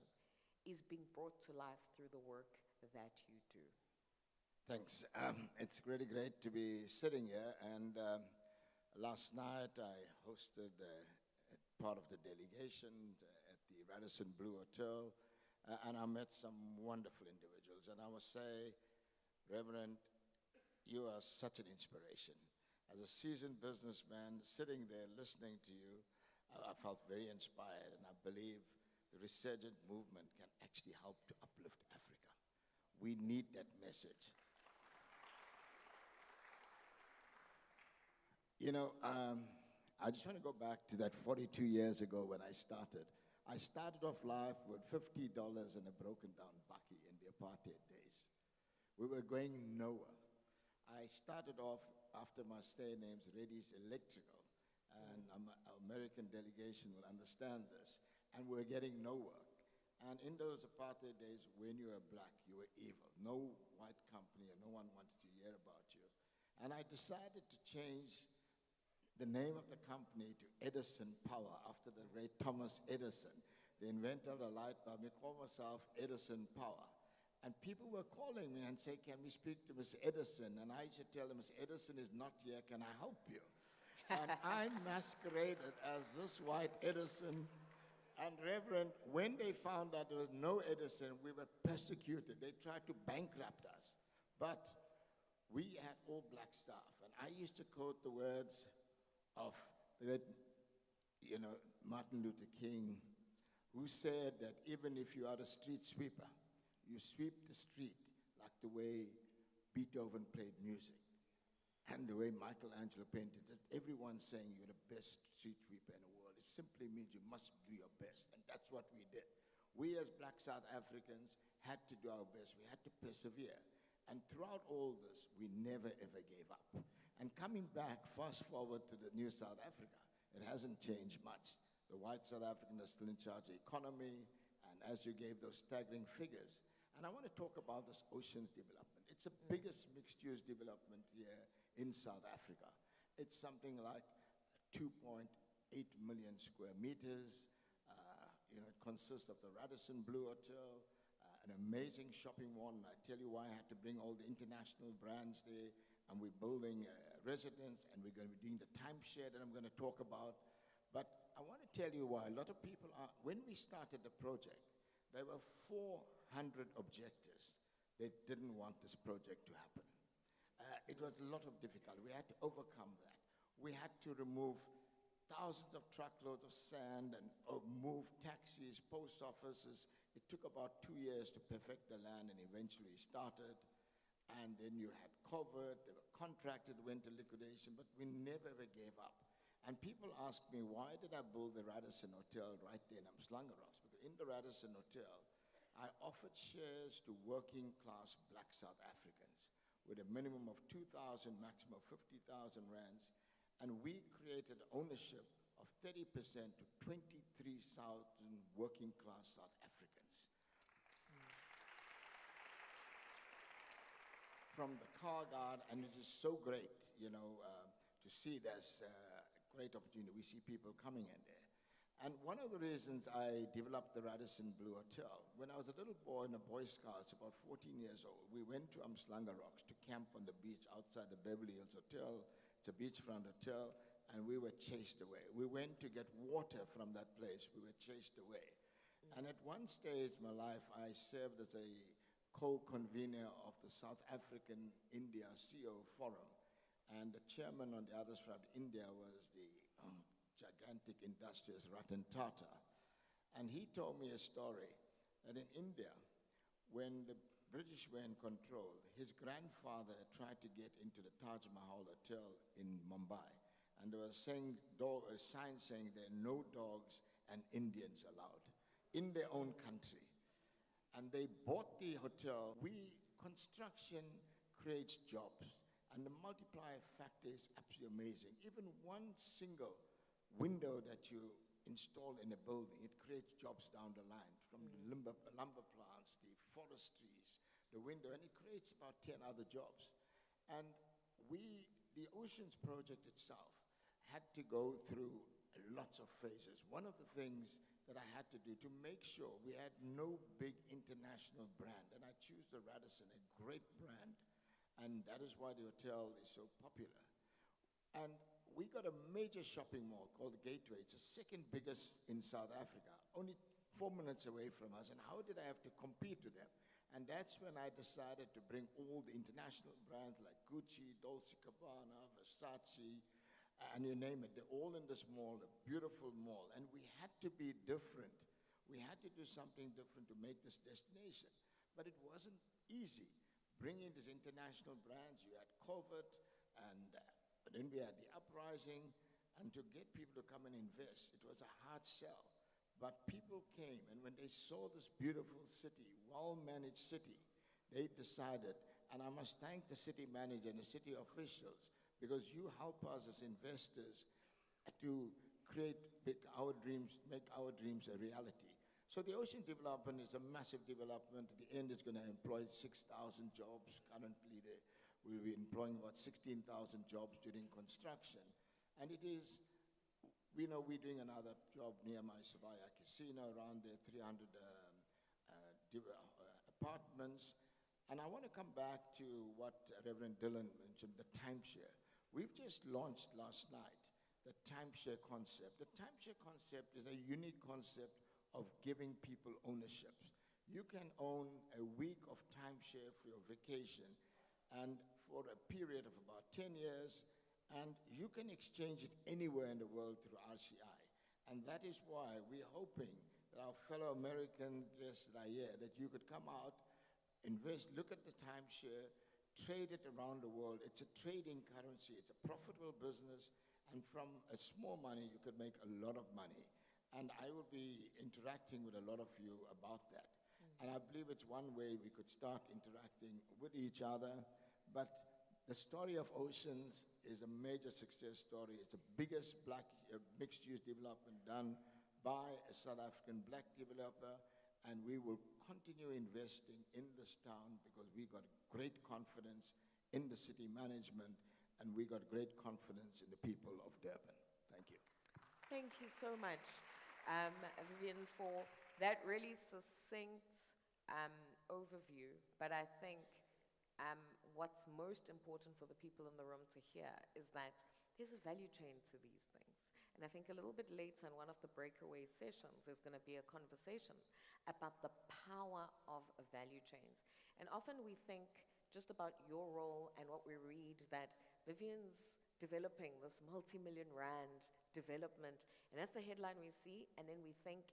is being brought to life through the work that you do. Thanks. It's really great to be sitting here. And last night I hosted part of the delegation at the Radisson Blue Hotel, and I met some wonderful individuals. And I must say, Reverend, you are such an inspiration. As a seasoned businessman, sitting there listening to you, I felt very inspired, and I believe the Resurgent movement can actually help to uplift Africa. We need that message. You know, I just want to go back to that 42 years ago when I started. I started off life with $50 and a broken down bakkie in the apartheid days. We were going nowhere. I started off after my stay name's Reddy's Electrical, and our American delegation will understand this, and we're getting nowhere. And in those apartheid days, when you were black, you were evil. No white company and no one wanted to hear about you. And I decided to change the name of the company to Edison Power, after the great Thomas Edison, the inventor of the light bulb. I called myself Edison Power. And people were calling me and saying, can we speak to Miss Edison? And I used to tell them, Miss Edison is not here, can I help you? And I masqueraded as this white Edison And Reverend, when they found out there was no Edison, we were persecuted. They tried to bankrupt us. But we had all black staff. And I used to quote the words of the, Martin Luther King, who said that even if you are a street sweeper, you sweep the street like the way Beethoven played music and the way Michelangelo painted it. Everyone's saying you're the best street sweeper in the world. It simply means you must do your best, and that's what we did. We as black South Africans had to do our best. We had to persevere. And throughout all this, we never ever gave up. And coming back, fast forward to the new South Africa, it hasn't changed much. The white South Africans are still in charge of the economy, and as you gave those staggering figures. And I want to talk about this oceans development. It's the biggest mixed-use development here in South Africa. It's something like 2.8 million square meters. It consists of the Radisson Blue Hotel, an amazing shopping mall, and I tell you why I had to bring all the international brands there, and we're building a residence, and we're going to be doing the timeshare that I'm going to talk about. But I want to tell you why. A lot of people when we started the project, there were 400 objectors that didn't want this project to happen. It was a lot of difficulty. We had to overcome that. We had to remove thousands of truckloads of sand and move taxis, post offices. It took about 2 years to perfect the land, and eventually started. And then you had COVID, they were contracted, went to liquidation, but we never ever gave up. And people ask me, why did I build the Radisson Hotel right there in Umslangerocks? Because in the Radisson Hotel, I offered shares to working class black South Africans with a minimum of 2,000, maximum of 50,000 rands. And we created ownership of 30% to 23,000 working class South Africans. From the car guard, and it is so great, to see this great opportunity. We see people coming in there. And one of the reasons I developed the Radisson Blue Hotel, when I was a little boy in the Boy Scouts, about 14 years old, we went to Umslangerocks to camp on the beach outside the Beverly Hills Hotel. It's a beachfront hotel, and we were chased away. We went to get water from that place. We were chased away. And at one stage in my life, I served as a co-convener of the South African India CEO Forum. And the chairman on the other side of India was the gigantic industrialist Ratan Tata. And he told me a story that in India, when the British were in control, his grandfather tried to get into the Taj Mahal Hotel in Mumbai. And there was a sign saying there are no dogs and Indians allowed in their own country. And they bought the hotel. Construction creates jobs. And the multiplier factor is absolutely amazing. Even one single window that you install in a building, it creates jobs down the line, from the lumber plants, the forestries, the window, and it creates about 10 other jobs. And the Oceans project itself had to go through lots of phases. One of the things that I had to do to make sure we had no big international brand, and I choose the Radisson, a great brand, and that is why the hotel is so popular. And we got a major shopping mall called the Gateway. It's the second biggest in South Africa, only 4 minutes away from us. And how did I have to compete with them? And that's when I decided to bring all the international brands like Gucci, Dolce & Gabbana, Versace, and you name it. They're all in this mall, a beautiful mall. And we had to be different. We had to do something different to make this destination. But it wasn't easy. Bringing these international brands, you had COVID, and then we had the uprising, and to get people to come and invest, it was a hard sell. But people came, and when they saw this beautiful city, well-managed city, they decided, and I must thank the city manager and the city officials, because you help us as investors to make our dreams a reality. So the ocean development is a massive development. At the end, it's going to employ 6,000 jobs. Currently, we'll be employing about 16,000 jobs during construction. And it is, we're doing another job near my Savaya casino, around there, 300 apartments. And I want to come back to what Reverend Dillon mentioned, the timeshare. We've just launched last night the timeshare concept. The timeshare concept is a unique concept of giving people ownership. You can own a week of timeshare for your vacation and for a period of about 10 years, and you can exchange it anywhere in the world through RCI. And that is why we're hoping that our fellow American guests that are here, that you could come out, invest, look at the timeshare, trade it around the world. It's a trading currency, it's a profitable business, and from a small money, you could make a lot of money. And I will be interacting with a lot of you about that. And I believe it's one way we could start interacting with each other. But the story of Oceans is a major success story. It's the biggest black mixed-use development done by a South African black developer, and we will continue investing in this town because we got great confidence in the city management, and we got great confidence in the people of Durban. Thank you. Thank you so much, Vivian, for that really succinct overview. But I think what's most important for the people in the room to hear is that there's a value chain to these things. And I think a little bit later in one of the breakaway sessions, there's going to be a conversation about the power of value chains. And often we think just about your role and what we read, that Vivian's developing this multi-million rand development, and that's the headline we see, and then we think,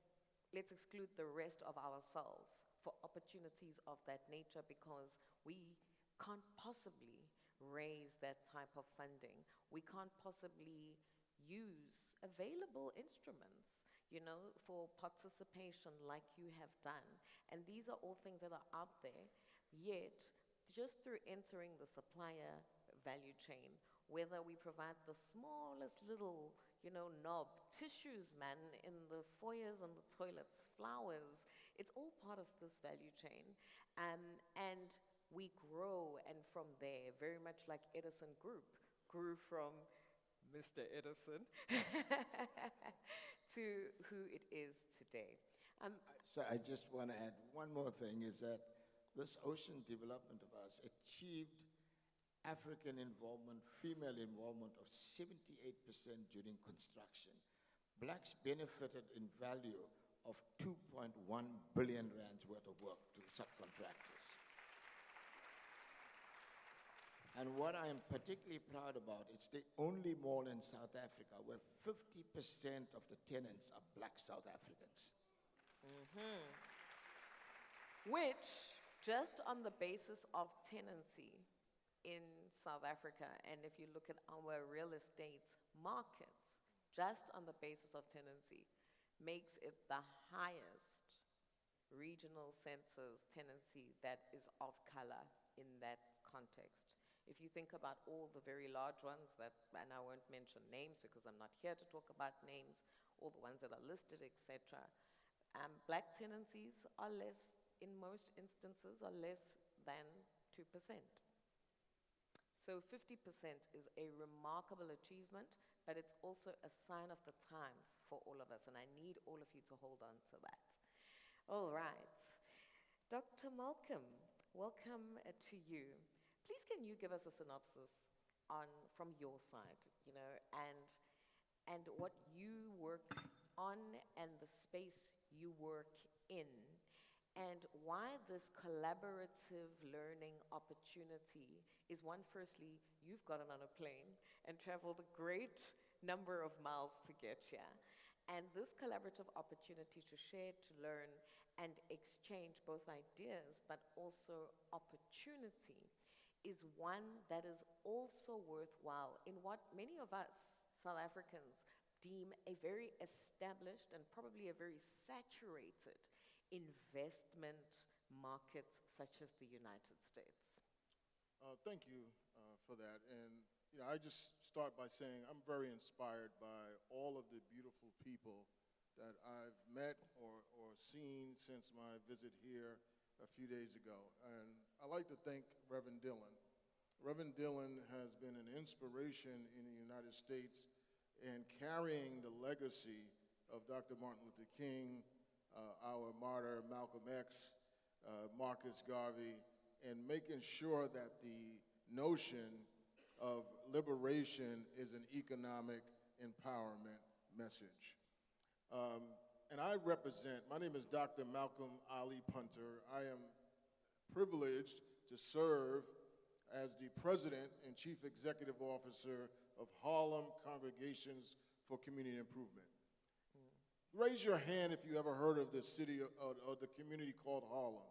let's exclude the rest of ourselves for opportunities of that nature because we can't possibly raise that type of funding. We can't possibly use available instruments, for participation like you have done. And these are all things that are out there, yet just through entering the supplier value chain, whether we provide the smallest little, knob, tissues, man, in the foyers and the toilets, flowers, it's all part of this value chain. And we grow, and from there, very much like Edison Group grew from Mr. Edison to who it is today. So I just want to add one more thing, is that this ocean development of ours achieved African involvement, female involvement of 78% during construction. Blacks benefited in value of 2.1 billion rands worth of work to subcontractors. And what I am particularly proud about, it's the only mall in South Africa where 50% of the tenants are black South Africans. Which, just on the basis of tenancy in South Africa, and if you look at our real estate markets, just on the basis of tenancy, makes it the highest regional centers tenancy that is of color in that context. If you think about all the very large ones that, and I won't mention names because I'm not here to talk about names, all the ones that are listed, etc., black tenancies are less, in most instances, are less than 2%. So 50% is a remarkable achievement, but it's also a sign of the times for all of us, and I need all of you to hold on to that. All right. Dr. Malcolm, welcome to you. Please can you give us a synopsis from your side, and what you work on and the space you work in, and why this collaborative learning opportunity is one. Firstly, you've gotten on a plane and traveled a great number of miles to get here. And this collaborative opportunity to share, to learn, and exchange both ideas, but also opportunity, is one that is also worthwhile in what many of us South Africans deem a very established and probably a very saturated investment market such as the United States. Thank you for that. And I just start by saying I'm very inspired by all of the beautiful people that I've met or seen since my visit here a few days ago. And I'd like to thank Reverend Dillon. Reverend Dillon has been an inspiration in the United States in carrying the legacy of Dr. Martin Luther King, our martyr Malcolm X, Marcus Garvey, and making sure that the notion of liberation is an economic empowerment message. and I represent, my name is Dr. Malcolm Ali Punter. I am privileged to serve as the President and Chief Executive Officer of Harlem Congregations for Community Improvement. Raise your hand if you ever heard of the city or the community called Harlem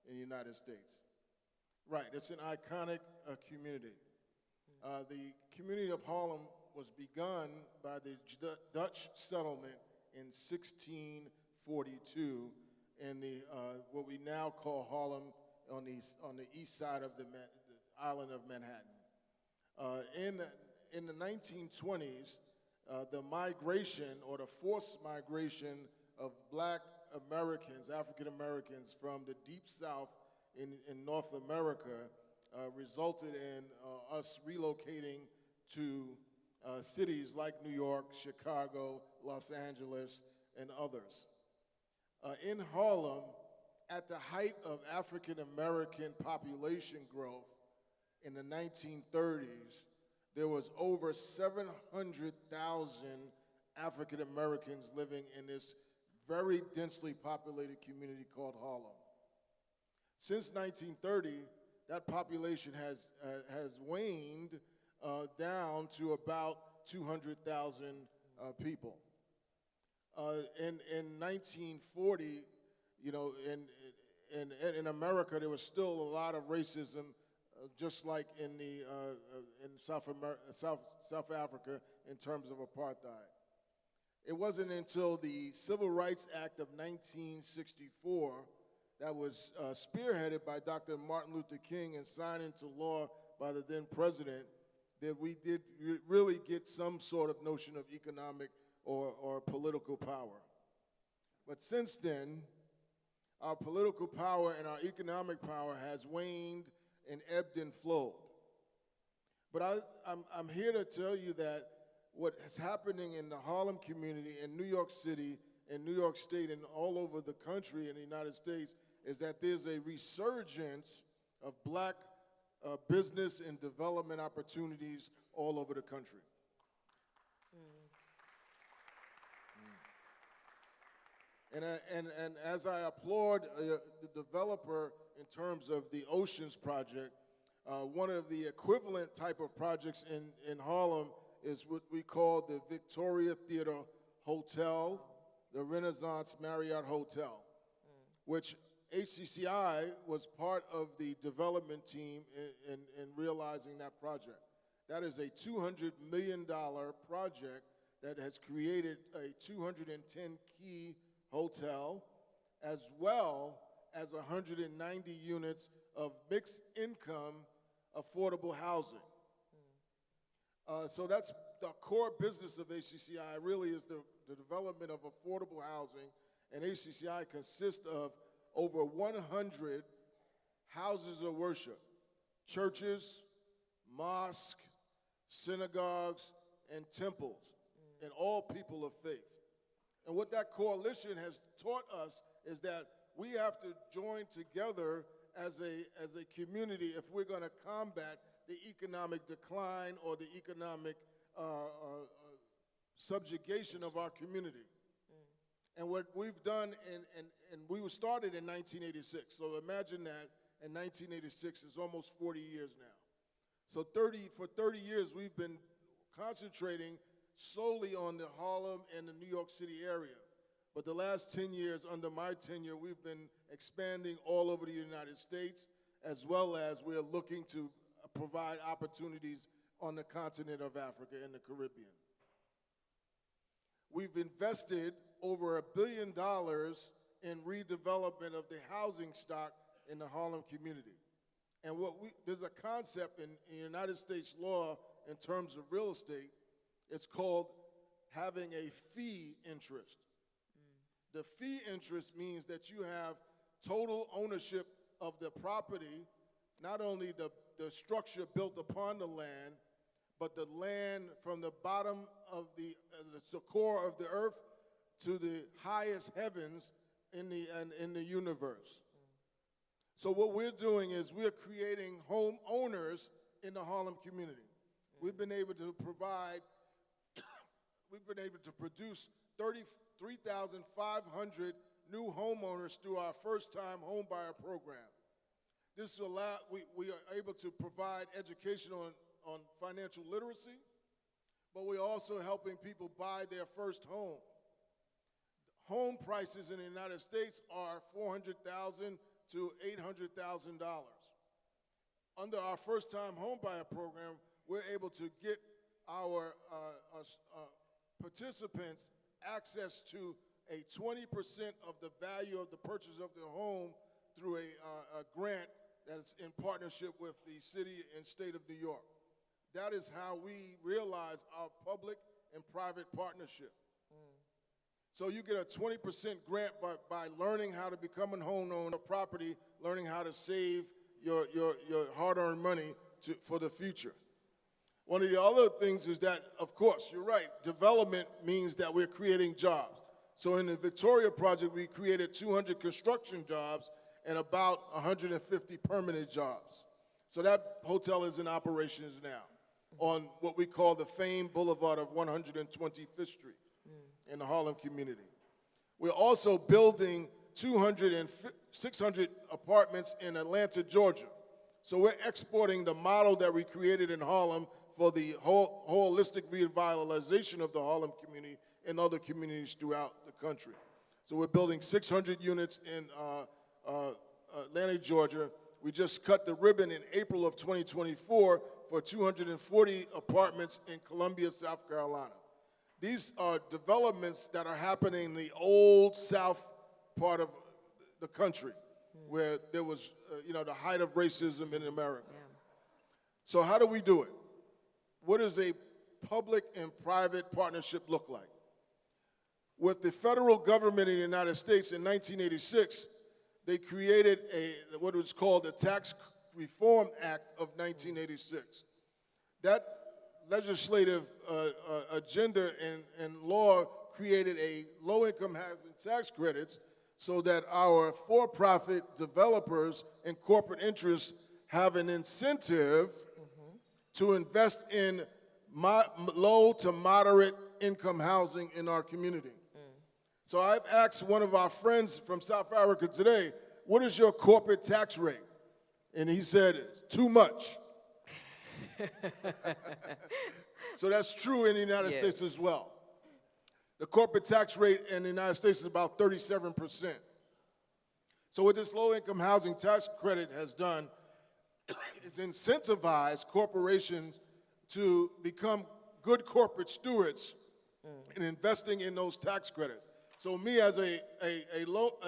in the United States. Right, it's an iconic community. The community of Harlem was begun by the Dutch settlement in 1642 in the what we now call Harlem on the east side of the island of Manhattan. In the 1920s, the migration or the forced migration of black Americans, African Americans from the deep south in North America resulted in us relocating to cities like New York, Chicago, Los Angeles, and others. In Harlem, at the height of African American population growth in the 1930s, there was over 700,000 African Americans living in this very densely populated community called Harlem. Since 1930, that population has waned down to about 200,000 people. In 1940, you know, in America, there was still a lot of racism, just like in South Africa in terms of apartheid. It wasn't until the Civil Rights Act of 1964 that was spearheaded by Dr. Martin Luther King and signed into law by the then president that we did really get some sort of notion of economic or political power. But since then, our political power and our economic power has waned and ebbed and flowed. But I'm here to tell you that what is happening in the Harlem community, in New York City, in New York State, and all over the country in the United States is that there's a resurgence of black business and development opportunities all over the country. And as I applaud the developer in terms of the Oceans project, one of the equivalent type of projects in Harlem is what we call the Victoria Theater Hotel, the Renaissance Marriott Hotel, which HCCI was part of the development team in realizing that project. That is a $200 million project that has created a 210-key hotel, as well as 190 units of mixed income affordable housing. So that's the core business of HCCI, really is the development of affordable housing, and HCCI consists of over 100 houses of worship, churches, mosques, synagogues, and temples, and all people of faith. And what that coalition has taught us is that we have to join together as a community if we're going to combat the economic decline or the economic subjugation of our community. And what we've done, and we were started in 1986, so imagine that in 1986 is almost 40 years now. So for 30 years, we've been concentrating solely on the Harlem and the New York City area. But the last 10 years, under my tenure, we've been expanding all over the United States, as well as we're looking to provide opportunities on the continent of Africa and the Caribbean. We've invested over $1 billion in redevelopment of the housing stock in the Harlem community. And there's a concept in United States law in terms of real estate. It's called having a fee interest. The fee interest means that you have total ownership of the property, not only the structure built upon the land, but the land from the bottom of the core of the earth to the highest heavens in the universe. So what we're doing is we're creating home owners in the Harlem community. We've been able to produce 3,500 new homeowners through our first-time homebuyer program. This will we are able to provide education on financial literacy, but we're also helping people buy their first home. Home prices in the United States are $400,000 to $800,000. Under our first-time homebuyer program, we're able to get our participants access to a 20% of the value of the purchase of their home through a grant that is in partnership with the city and state of New York. That is how we realize our public and private partnership. So you get a 20% grant by learning how to become a homeowner of property, learning how to save your hard-earned money for the future. One of the other things is that, of course, you're right, development means that we're creating jobs. So in the Victoria project, we created 200 construction jobs and about 150 permanent jobs. So that hotel is in operations now on what we call the famed boulevard of 125th Street in the Harlem community. We're also building 600 apartments in Atlanta, Georgia. So we're exporting the model that we created in Harlem for the holistic revitalization of the Harlem community and other communities throughout the country. So we're building 600 units in Atlanta, Georgia. We just cut the ribbon in April of 2024 for 240 apartments in Columbia, South Carolina. These are developments that are happening in the old South part of the country, where there was, the height of racism in America. Yeah. So how do we do it? What does a public and private partnership look like? With the federal government in the United States in 1986, they created what was called the Tax Reform Act of 1986. That legislative agenda and law created a low-income housing tax credits so that our for-profit developers and corporate interests have an incentive to invest in low to moderate income housing in our community. So I've asked one of our friends from South Africa today, what is your corporate tax rate? And he said, it's too much. So that's true in the United States as well. The corporate tax rate in the United States is about 37%. So what this low-income housing tax credit has done is incentivize corporations to become good corporate stewards in investing in those tax credits. So me as a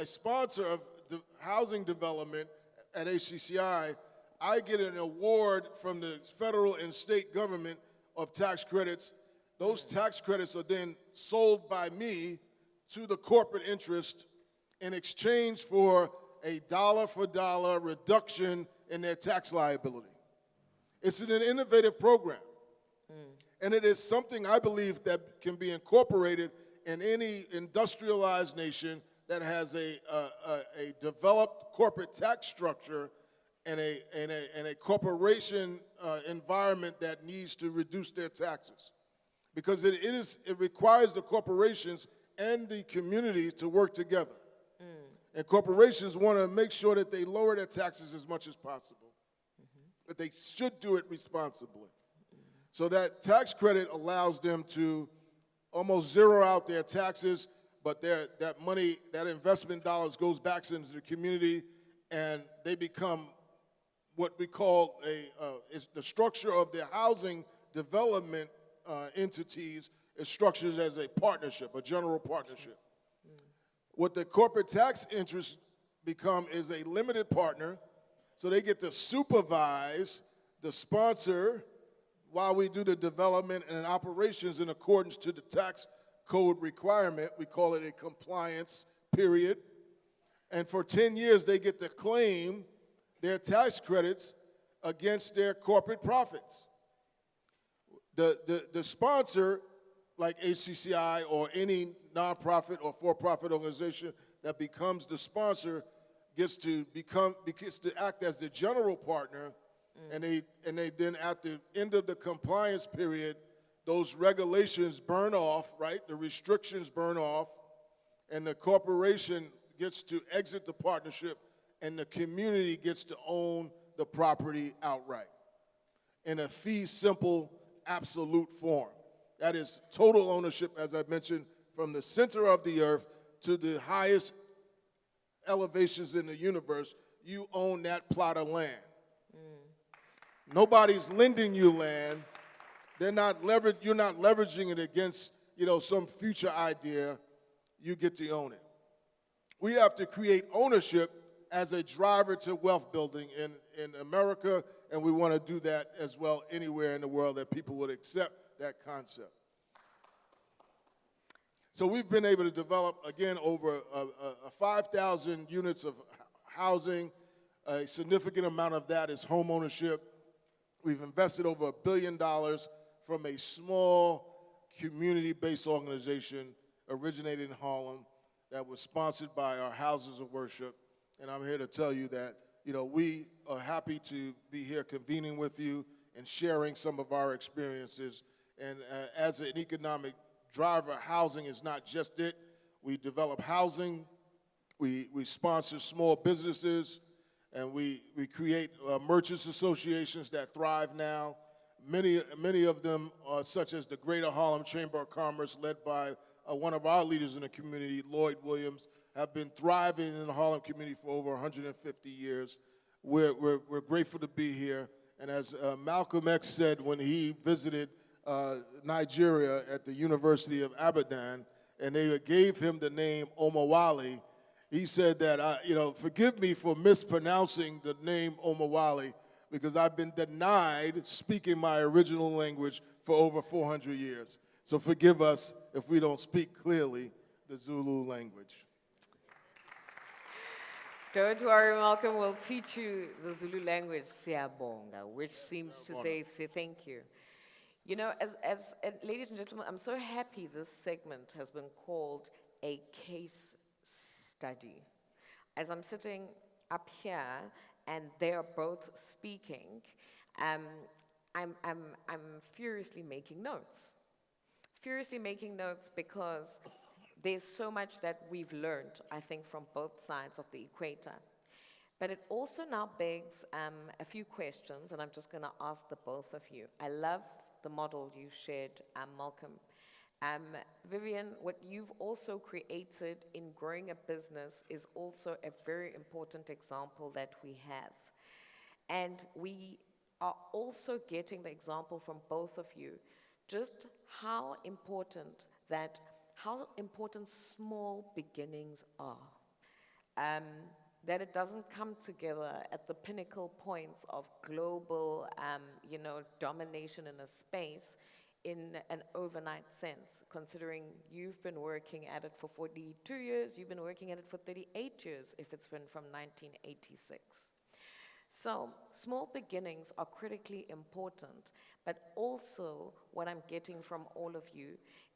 sponsor of the housing development at HCCI, I get an award from the federal and state government of tax credits. Those tax credits are then sold by me to the corporate interest in exchange for a dollar-for-dollar reduction in their tax liability. It's an innovative program. And it is something I believe that can be incorporated in any industrialized nation that has a developed corporate tax structure and a corporation environment that needs to reduce their taxes. Because it requires the corporations and the communities to work together. And corporations want to make sure that they lower their taxes as much as possible. But they should do it responsibly. So that tax credit allows them to almost zero out their taxes, but that money, that investment dollars goes back into the community, and they become what we call is the structure of the housing development entities is structured as a partnership, a general partnership. What the corporate tax interests become is a limited partner, so they get to supervise the sponsor while we do the development and operations in accordance to the tax code requirement. We call it a compliance period. And for 10 years, they get to claim their tax credits against their corporate profits. The sponsor, like HCCI or any nonprofit or for-profit organization that becomes the sponsor, gets to act as the general partner, and they then at the end of the compliance period, those regulations burn off, right? The restrictions burn off, and the corporation gets to exit the partnership, and the community gets to own the property outright in a fee simple, absolute form. That is total ownership, as I mentioned, from the center of the earth to the highest elevations in the universe. You own that plot of land. Nobody's lending you land. You're not leveraging it against, some future idea. You get to own it. We have to create ownership as a driver to wealth building in America, and we want to do that as well anywhere in the world that people would accept that concept. So we've been able to develop, again, over 5,000 units of housing. A significant amount of that is home ownership. We've invested over $1 billion from a small community-based organization originated in Harlem that was sponsored by our houses of worship. And I'm here to tell you that, we are happy to be here convening with you and sharing some of our experiences. And as an economic driver, housing is not just it. We develop housing, we sponsor small businesses, and we create merchants associations that thrive now. Many of them, such as the Greater Harlem Chamber of Commerce, led by one of our leaders in the community, Lloyd Williams, have been thriving in the Harlem community for over 150 years. We're grateful to be here. And as Malcolm X said when he visited Nigeria at the University of Abadan, and they gave him the name Omawali, he said that, forgive me for mispronouncing the name Omawali, because I've been denied speaking my original language for over 400 years. So forgive us if we don't speak clearly the Zulu language. Don't worry, Malcolm, we'll teach you the Zulu language, siyabonga, which seems to say thank you. Ladies and gentlemen, I'm so happy this segment has been called a case study. As I'm sitting up here and they are both speaking, I'm furiously making notes. Furiously making notes because there's so much that we've learned, I think, from both sides of the equator. But it also now begs a few questions, and I'm just going to ask the both of you. I love the model you shared, Malcolm. Vivian, what you've also created in growing a business is also a very important example that we have. And we are also getting the example from both of you, just how important small beginnings are. That it doesn't come together at the pinnacle points of global, domination in a space in an overnight sense, considering you've been working at it for 42 years, you've been working at it for 38 years if it's been from 1986. So small beginnings are critically important, but also what I'm getting from all of you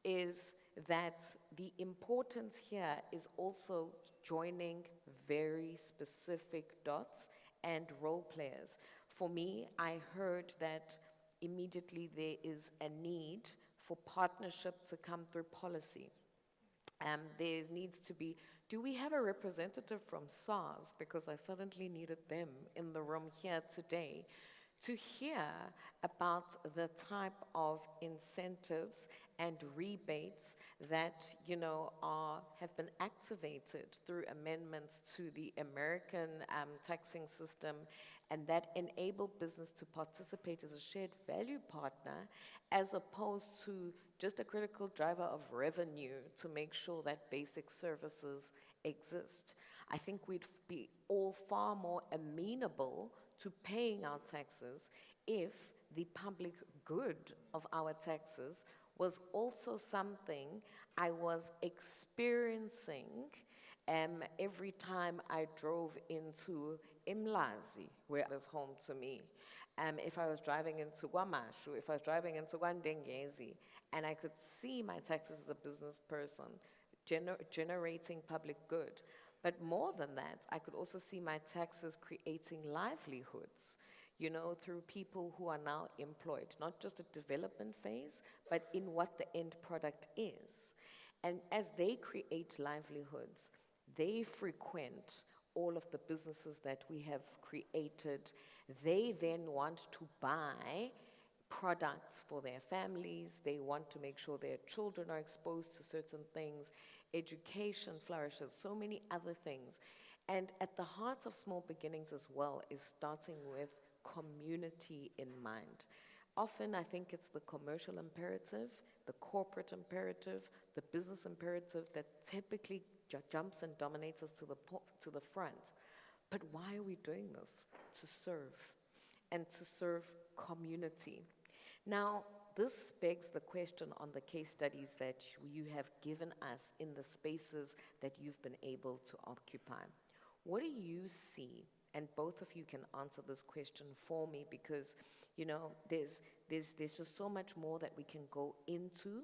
is that the importance here is also joining very specific dots and role players. For me, I heard that immediately there is a need for partnership to come through policy. There needs to be, do we have a representative from SARS? Because I suddenly needed them in the room here today to hear about the type of incentives and rebates that have been activated through amendments to the American taxing system, and that enable business to participate as a shared value partner as opposed to just a critical driver of revenue to make sure that basic services exist. I think we'd be all far more amenable to paying our taxes if the public good of our taxes was also something I was experiencing every time I drove into Imlazi, where it was home to me. If I was driving into Guamashu, if I was driving into Guandengezi, and I could see my taxes as a business person generating public good. But more than that, I could also see my taxes creating livelihoods. you know, through people who are now employed, not just at development phase, but in what the end product is. And as they create livelihoods, they frequent all of the businesses that we have created. They then want to buy products for their families. They want to make sure their children are exposed to certain things. Education flourishes, so many other things. And at the heart of small beginnings as well is starting with community in mind. Often I think it's the commercial imperative, the corporate imperative, the business imperative that typically jumps and dominates us to the front. But why are we doing this? To serve, and to serve community. Now, this begs the question on the case studies that you have given us in the spaces that you've been able to occupy. What do you see? And both of you can answer this question for me, because, you know, there's just so much more that we can go into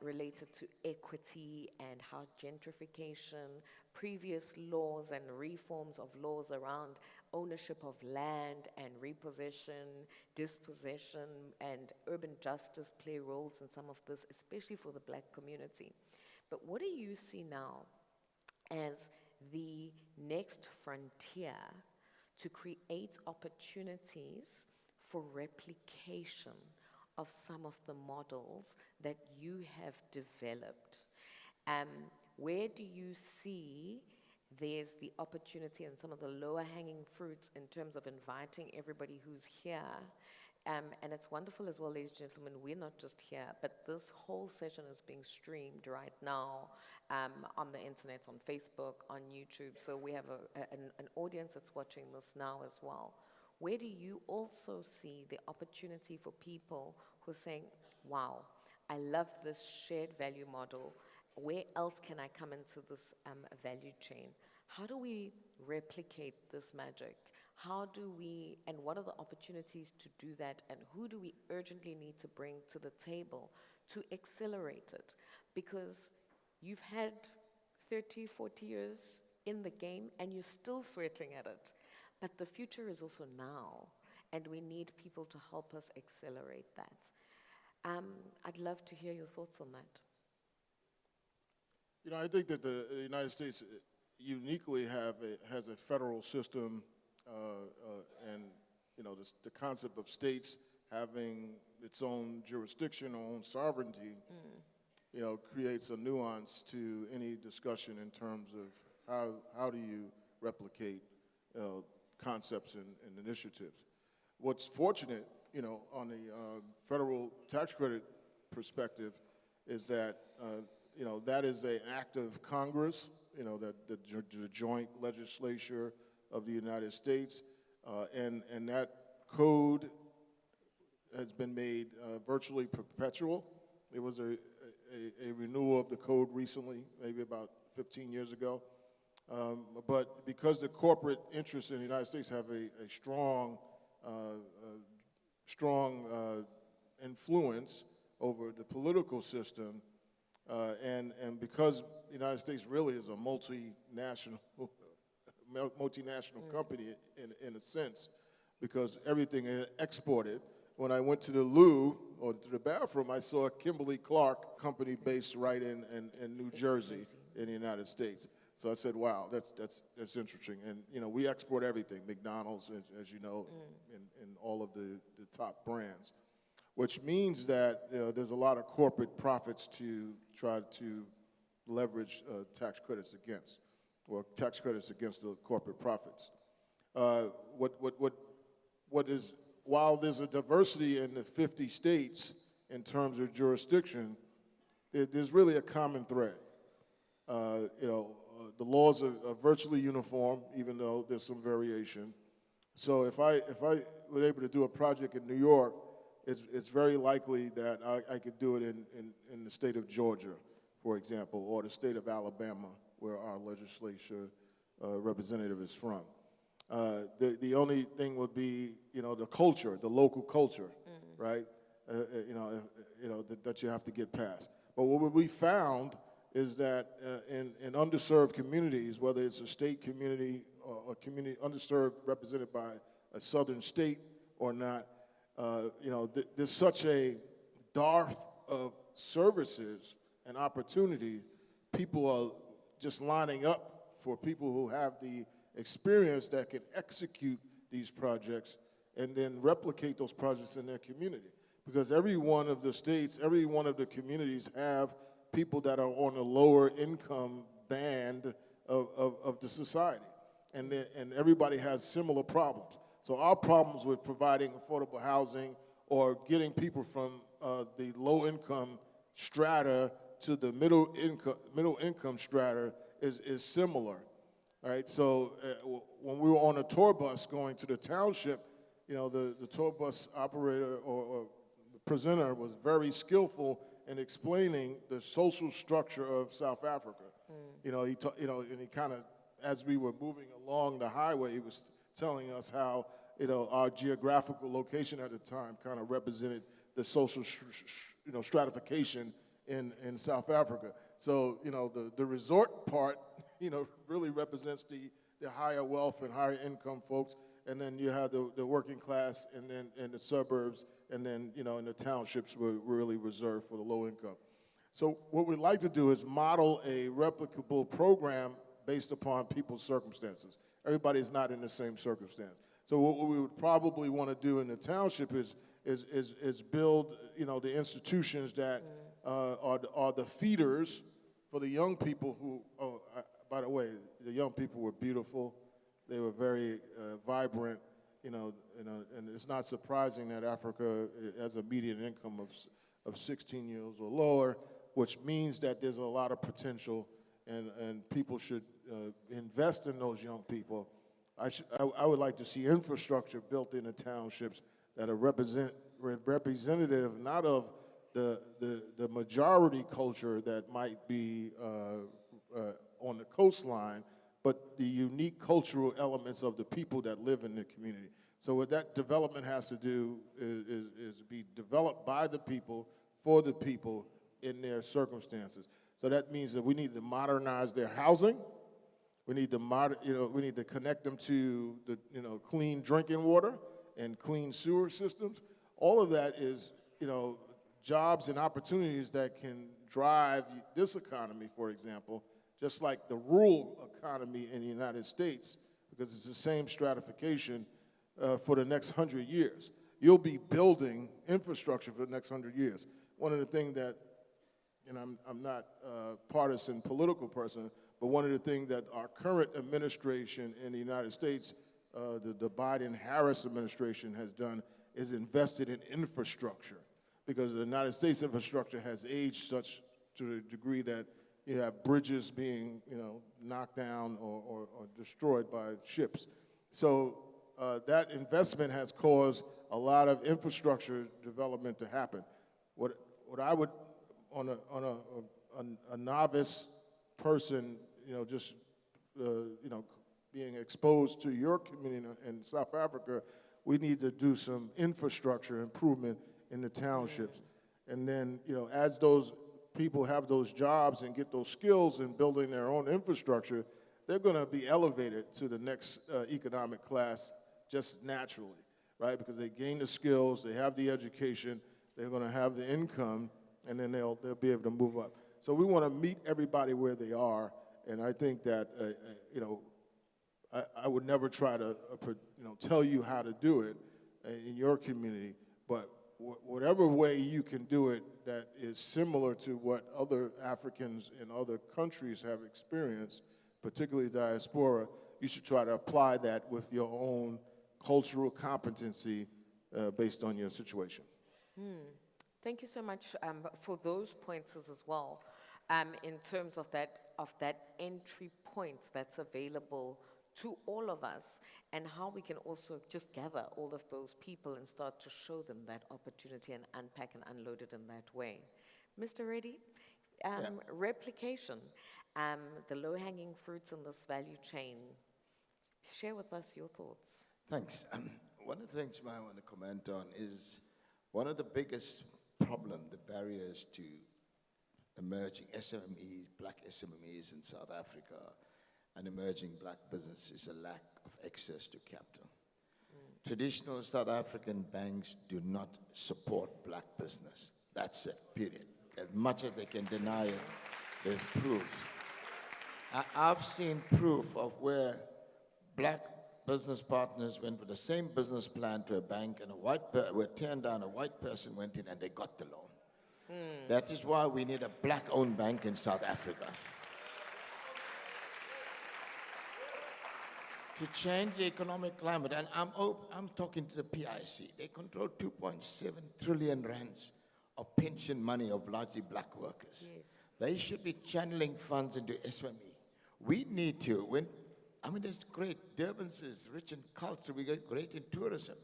related to equity and how gentrification, previous laws and reforms of laws around ownership of land and repossession, dispossession, and urban justice play roles in some of this, especially for the Black community. But what do you see now as the next frontier to create opportunities for replication of some of the models that you have developed? Where do you see there's the opportunity and some of the lower hanging fruits in terms of inviting everybody who's here? And it's wonderful as well, ladies and gentlemen, we're not just here, but this whole session is being streamed right now on the internet, on Facebook, on YouTube. So we have an audience that's watching this now as well. Where do you also see the opportunity for people who are saying, wow, I love this shared value model. Where else can I come into this value chain? How do we replicate this magic? How do we, and what are the opportunities to do that, and who do we urgently need to bring to the table to accelerate it? Because you've had 30, 40 years in the game, and you're still sweating at it. But the future is also now, and we need people to help us accelerate that. I'd love to hear your thoughts on that. You know, I think that the United States uniquely has a federal system, and you know, the concept of states having its own jurisdiction, own sovereignty, you know, creates a nuance to any discussion in terms of how do you replicate concepts and initiatives. What's fortunate, you know, on the federal tax credit perspective is that you know, that is an act of Congress, you know, that the joint legislature of the United States, and that code has been made virtually perpetual. There was a renewal of the code recently, maybe about 15 years ago. But because the corporate interests in the United States have a strong influence over the political system, and because the United States really is a multinational company in a sense, because everything is exported. When I went to the loo or to the bathroom, I saw a Kimberly-Clark company based right in New Jersey in the United States. So I said, wow, that's interesting. And you know, we export everything, McDonald's, as you know, and all of the top brands, which means that, you know, there's a lot of corporate profits to try to leverage tax credits against, or tax credits against the corporate profits. While there's a diversity in the 50 states in terms of jurisdiction, there's really a common thread. You know, the laws are virtually uniform, even though there's some variation. So if I were able to do a project in New York, it's very likely that I could do it in the state of Georgia, for example, or the state of Alabama, where our legislature representative is from. The only thing would be, you know, the culture, the local culture, right? That you have to get past. But what we found is that in underserved communities, whether it's a state community or a community underserved represented by a southern state or not. There's such a dearth of services and opportunity. People are just lining up for people who have the experience that can execute these projects and then replicate those projects in their community. Because every one of the states, every one of the communities have people that are on the lower income band of the society. And everybody has similar problems. So our problems with providing affordable housing or getting people from the low income strata to the middle income strata is similar. Right? So when we were on a tour bus going to the township, the tour bus operator or presenter was very skillful in explaining the social structure of South Africa. And he kind of, as we were moving along the highway, he was telling us how, our geographical location at the time kind of represented the social, stratification in South Africa. So, the resort part, really represents the higher wealth and higher income folks. And then you have the working class, and then in the suburbs, and then, in the townships were really reserved for the low income. So what we'd like to do is model a replicable program based upon people's circumstances. Everybody's not in the same circumstance. So what we would probably want to do in the township is build, the institutions that are the feeders for the young people who, by the way, the young people were beautiful. They were very vibrant, and it's not surprising that Africa has a median income of 16 years or lower, which means that there's a lot of potential, and people should invest in those young people. I would like to see infrastructure built in the townships that are representative not of the majority culture that might be on the coastline, but the unique cultural elements of the people that live in the community. So what that development has to do is be developed by the people, for the people, in their circumstances. So that means that we need to modernize their housing. We need to we need to connect them to the clean drinking water and clean sewer systems. All of that is jobs and opportunities that can drive this economy, for example, just like the rural economy in the United States, because it's the same stratification for the next 100 years. You'll be building infrastructure for the next 100 years. One of the things that, and I'm not a partisan political person, but one of the things that our current administration in the United States, the Biden-Harris administration has done is invested in infrastructure, because the United States infrastructure has aged such to the degree that you have bridges being knocked down or destroyed by ships. So that investment has caused a lot of infrastructure development to happen. What I would, on a novice person, being exposed to your community in South Africa, we need to do some infrastructure improvement in the townships. And then, as those people have those jobs and get those skills in building their own infrastructure, they're going to be elevated to the next economic class just naturally, right? Because they gain the skills, they have the education, they're going to have the income, and then they'll be able to move up. So we want to meet everybody where they are, and I think that I would never try to tell you how to do it in your community, but whatever way you can do it that is similar to what other Africans in other countries have experienced, particularly diaspora, you should try to apply that with your own cultural competency based on your situation. Thank you so much for those points as well. In terms of that entry point that's available to all of us, and how we can also just gather all of those people and start to show them that opportunity and unpack and unload it in that way. Mr. Reddy, replication, the low-hanging fruits in this value chain. Share with us your thoughts. Thanks. One of the things I want to comment on is one of the biggest problems, the barriers to emerging SMEs, black SMEs in South Africa, and emerging black business is a lack of access to capital. traditional South African banks do not support black business. That's it, period. As much as they can deny it, there's proof. I've seen proof of where black business partners went with the same business plan to a bank and were turned down, a white person went in and they got the loan. That is why we need a black-owned bank in South Africa. To change the economic climate, and I'm talking to the PIC, they control 2.7 trillion rands of pension money of largely black workers. Yes. They should be channeling funds into SME. We need to, it's great. Durban is rich in culture, we get great in tourism.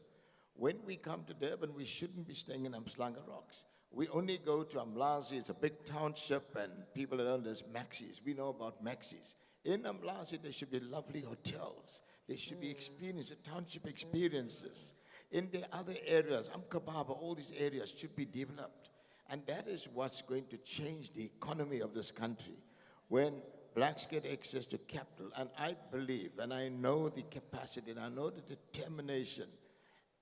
When we come to Durban, we shouldn't be staying in Umhlanga Rocks. We only go to Umlazi, it's a big township, and people around us, Maxis. We know about Maxis. In Umlazi, there should be lovely hotels. There should be township experiences. In the other areas, Amkababa, all these areas should be developed. And that is what's going to change the economy of this country. When blacks get access to capital, and I believe, and I know the capacity, and I know the determination,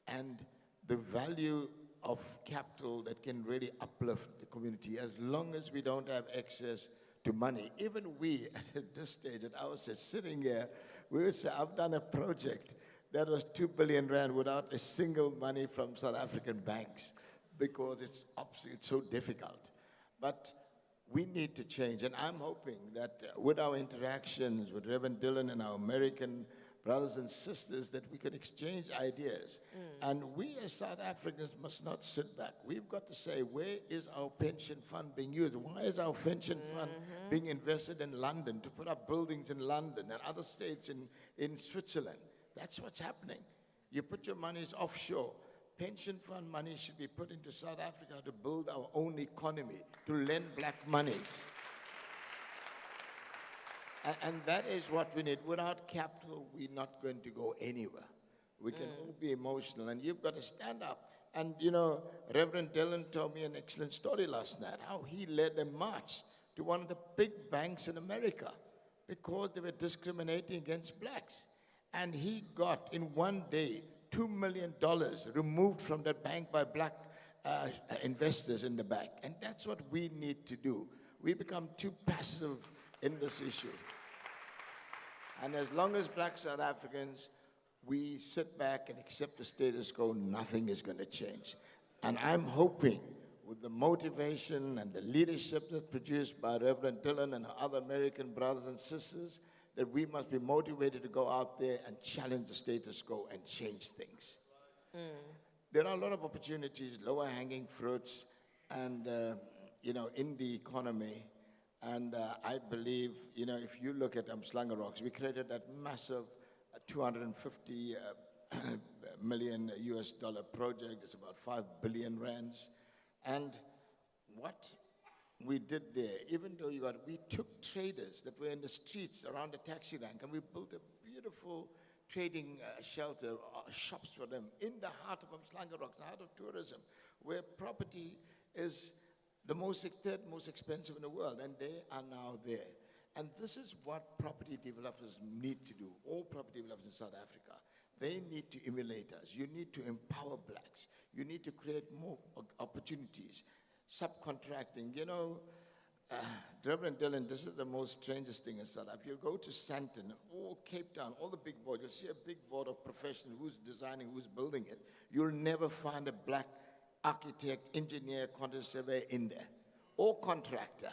and the value of capital that can really uplift the community, as long as we don't have access to money. Even we, at this stage, at our stage, sitting here, we would say, I've done a project that was 2 billion rand without a single money from South African banks, because it's so difficult. But we need to change, and I'm hoping that with our interactions with Reverend Dillon and our American brothers and sisters, that we could exchange ideas. And we as South Africans must not sit back. We've got to say, where is our pension fund being used? Why is our pension fund being invested in London, to put up buildings in London and other states in Switzerland? That's what's happening. You put your monies offshore. Pension fund money should be put into South Africa to build our own economy, to lend black monies. And that is what we need. Without capital, we're not going to go anywhere. We can all be emotional, and you've got to stand up. And, Reverend Dillon told me an excellent story last night, how he led a march to one of the big banks in America because they were discriminating against blacks. And he got, in one day, $2 million removed from that bank by black investors in the bank. And that's what we need to do. We become too passive in this issue. And as long as black South Africans, we sit back and accept the status quo, nothing is going to change. And I'm hoping, with the motivation and the leadership that's produced by Reverend Dillon and other American brothers and sisters, that we must be motivated to go out there and challenge the status quo and change things. There are a lot of opportunities, lower hanging fruits, and in the economy. And I believe, if you look at Umhlanga Rocks, we created that massive 250 million US dollar project. It's about 5 billion rands. And what we did there, even though we took traders that were in the streets around the taxi rank, and we built a beautiful trading shelter, shops for them in the heart of Umhlanga Rocks, the heart of tourism, where property is the third most expensive in the world, and they are now there. And this is what property developers need to do, all property developers in South Africa. They need to emulate us. You need to empower blacks. You need to create more opportunities. Subcontracting, Reverend Dillon, this is the most strangest thing in South Africa. You'll go to Sandton, all Cape Town, all the big boards, you'll see a big board of professionals, who's designing, who's building it. You'll never find a black architect, engineer, quantity surveyor in there, or contractor.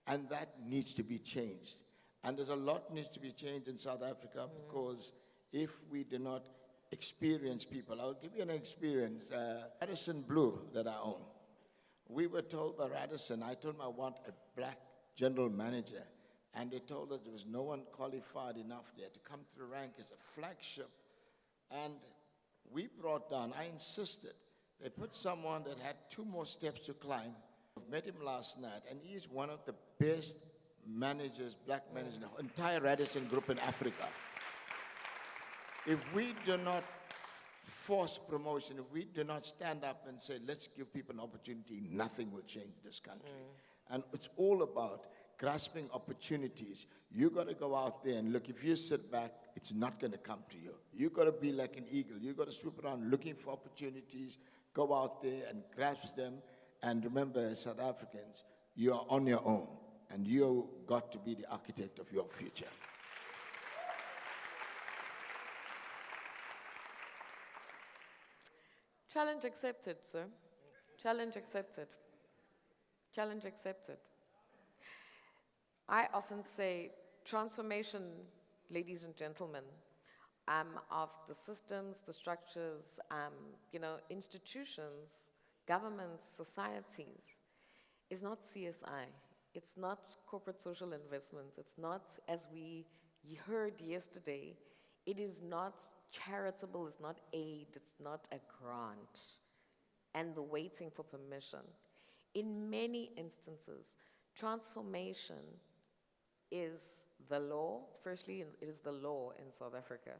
And that needs to be changed. And there's a lot needs to be changed in South Africa, because if we do not experience people, I'll give you an experience. Radisson Blue that I own. We were told by Radisson, I told them I want a black general manager, and they told us there was no one qualified enough there to come to the rank as a flagship. And we brought down, I insisted, they put someone that had 2 more steps to climb. I've met him last night, and he's one of the best managers, black managers, in the entire Radisson group in Africa. If we do not force promotion, if we do not stand up and say, let's give people an opportunity, nothing will change this country. And it's all about grasping opportunities. You got to go out there and look. If you sit back, it's not going to come to you. You got to be like an eagle. You got to swoop around looking for opportunities. Go out there and grasp them. And remember, as South Africans, you are on your own, and you got to be the architect of your future. Challenge accepted, sir. Challenge accepted. Challenge accepted. I often say transformation, ladies and gentlemen, of the systems, the structures, institutions, governments, societies, is not CSI. It's not corporate social investments. It's not, as we heard yesterday, it is not charitable, it's not aid, it's not a grant, and the waiting for permission. In many instances, transformation is the law. Firstly, it is the law in South Africa.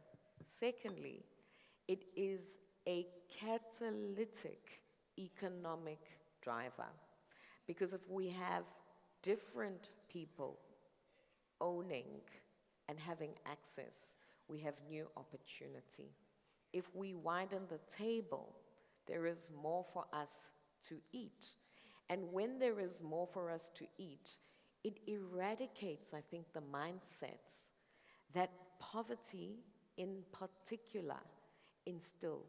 Secondly, it is a catalytic economic driver. Because if we have different people owning and having access, we have new opportunity. If we widen the table, there is more for us to eat. And when there is more for us to eat, it eradicates, I think, the mindsets that poverty in particular instill,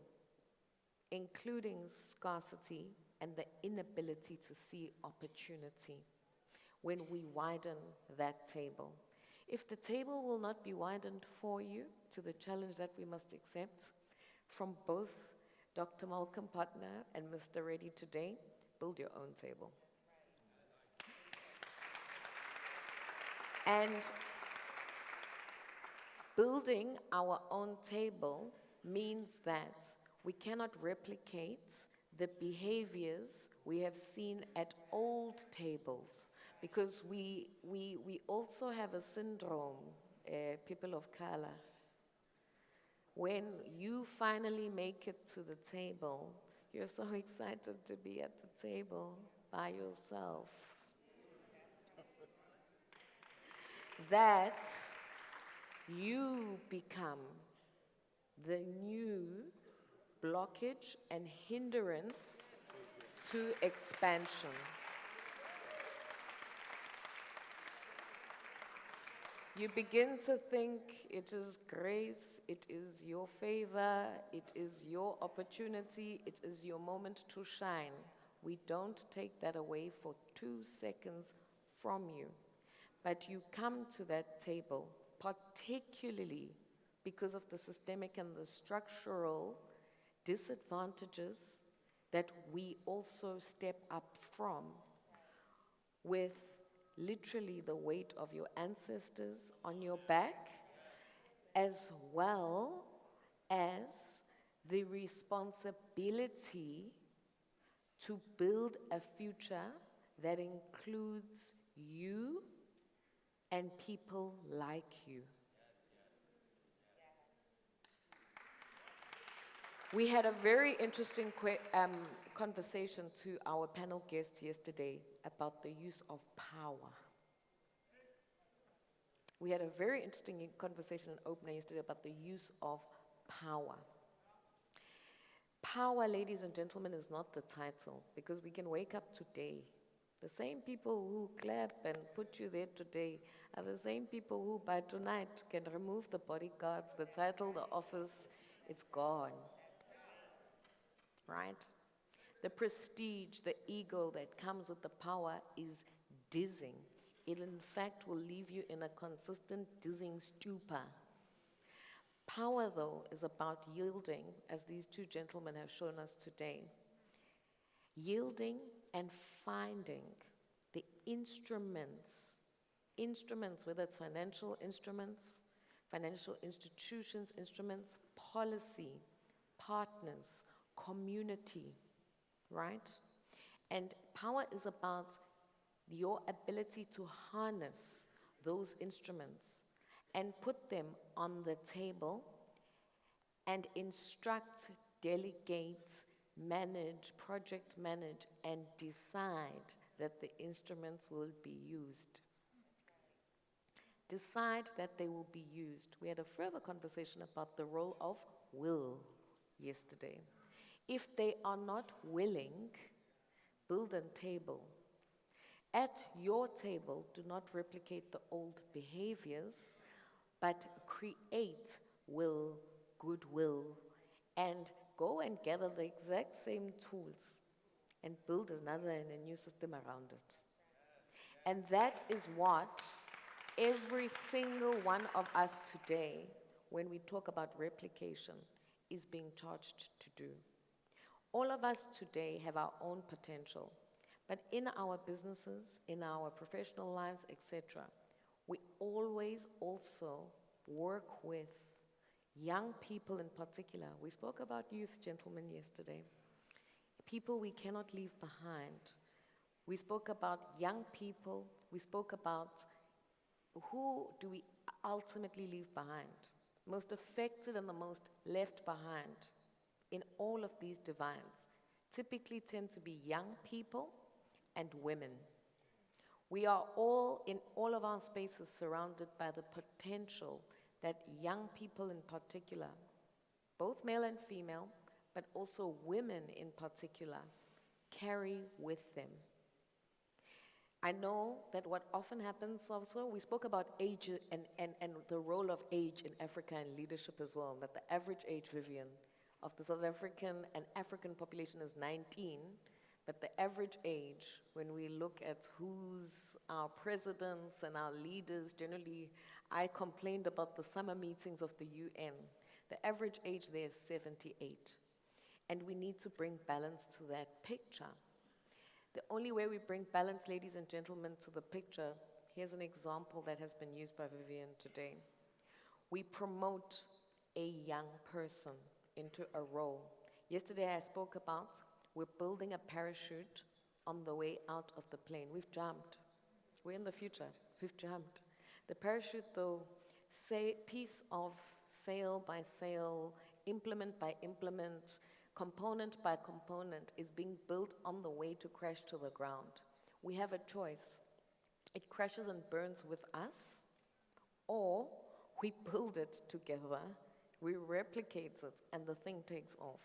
including scarcity and the inability to see opportunity when we widen that table. If the table will not be widened for you to the challenge that we must accept from both Dr. Malcolm Partner and Mr. Reddy today, build your own table. And building our own table means that we cannot replicate the behaviors we have seen at old tables, because we also have a syndrome, people of color. When you finally make it to the table, you're so excited to be at the table by yourself that you become the new blockage and hindrance to expansion. You begin to think it is grace, it is your favor, it is your opportunity, it is your moment to shine. We don't take that away for 2 seconds from you. But you come to that table, particularly because of the systemic and the structural disadvantages that we also step up from, with literally the weight of your ancestors on your back, as well as the responsibility to build a future that includes you and people like you. We had a very interesting conversation to our panel guests yesterday about the use of power. We had a very interesting conversation in opener yesterday about the use of power. Power, ladies and gentlemen, is not the title, because we can wake up today. The same people who clap and put you there today are the same people who by tonight can remove the bodyguards, the title, the office, it's gone. Right? The prestige, the ego that comes with the power is dizzying. It in fact will leave you in a consistent dizzying stupor. Power, though, is about yielding, as these two gentlemen have shown us today. Yielding and finding the instruments, whether it's financial instruments, financial institutions, instruments, policy, partners, community, right? And power is about your ability to harness those instruments and put them on the table and instruct, delegate, manage, project manage, and decide that the instruments will be used. decide that they will be used. We had a further conversation about the role of will yesterday. If they are not willing, build a table. At your table, do not replicate the old behaviors, but create will, goodwill, and go and gather the exact same tools and build another and a new system around it. And that is what every single one of us today, when we talk about replication, is being charged to do. All of us today have our own potential, but in our businesses, in our professional lives, etc., we always also work with young people in particular. We spoke about youth, gentlemen, yesterday. People we cannot leave behind. We spoke about young people. We spoke about who do we ultimately leave behind. Most affected and the most left behind in all of these divides typically tend to be young people and women. We are all, in all of our spaces, surrounded by the potential that young people in particular, both male and female, but also women in particular, carry with them. I know that what often happens also, we spoke about age and the role of age in Africa and leadership as well, that the average age, Vivian, of the South African and African population is 19, but the average age, when we look at who's our presidents and our leaders, generally, I complained about the summer meetings of the UN. The average age there is 78. And we need to bring balance to that picture. The only way we bring balance, ladies and gentlemen, to the picture, here's an example that has been used by Vivian today. We promote a young person into a role. Yesterday I spoke about we're building a parachute on the way out of the plane. We've jumped. We're in the future. We've jumped. The parachute, though, piece of sail by sail, implement by implement, component by component, is being built on the way to crash to the ground. We have a choice. It crashes and burns with us, or we build it together, we replicate it, and the thing takes off.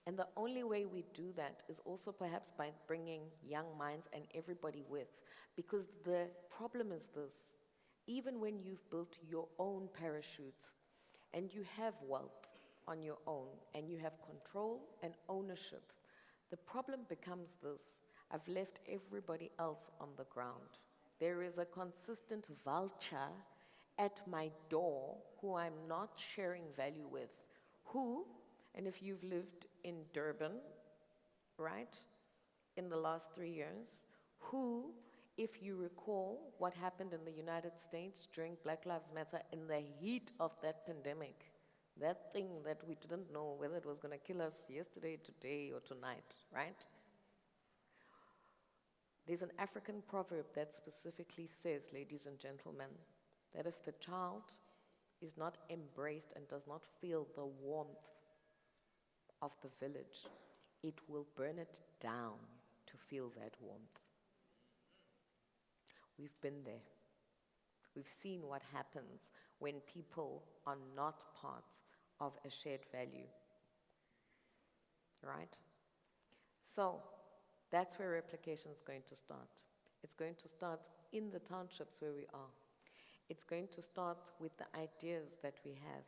And the only way we do that is also perhaps by bringing young minds and everybody with. Because the problem is this: even when you've built your own parachute and you have wealth on your own and you have control and ownership, the problem becomes this: I've left everybody else on the ground. There is a consistent vulture at my door who I'm not sharing value with, who, and if you've lived in Durban, right, in the last 3 years, who, if you recall what happened in the United States during Black Lives Matter in the heat of that pandemic, that thing that we didn't know whether it was going to kill us yesterday, today, or tonight, right? There's an African proverb that specifically says, ladies and gentlemen, that if the child is not embraced and does not feel the warmth of the village, it will burn it down to feel that warmth. We've been there. We've seen what happens when people are not part of a shared value, right? So that's where replication is going to start. It's going to start in the townships where we are. It's going to start with the ideas that we have.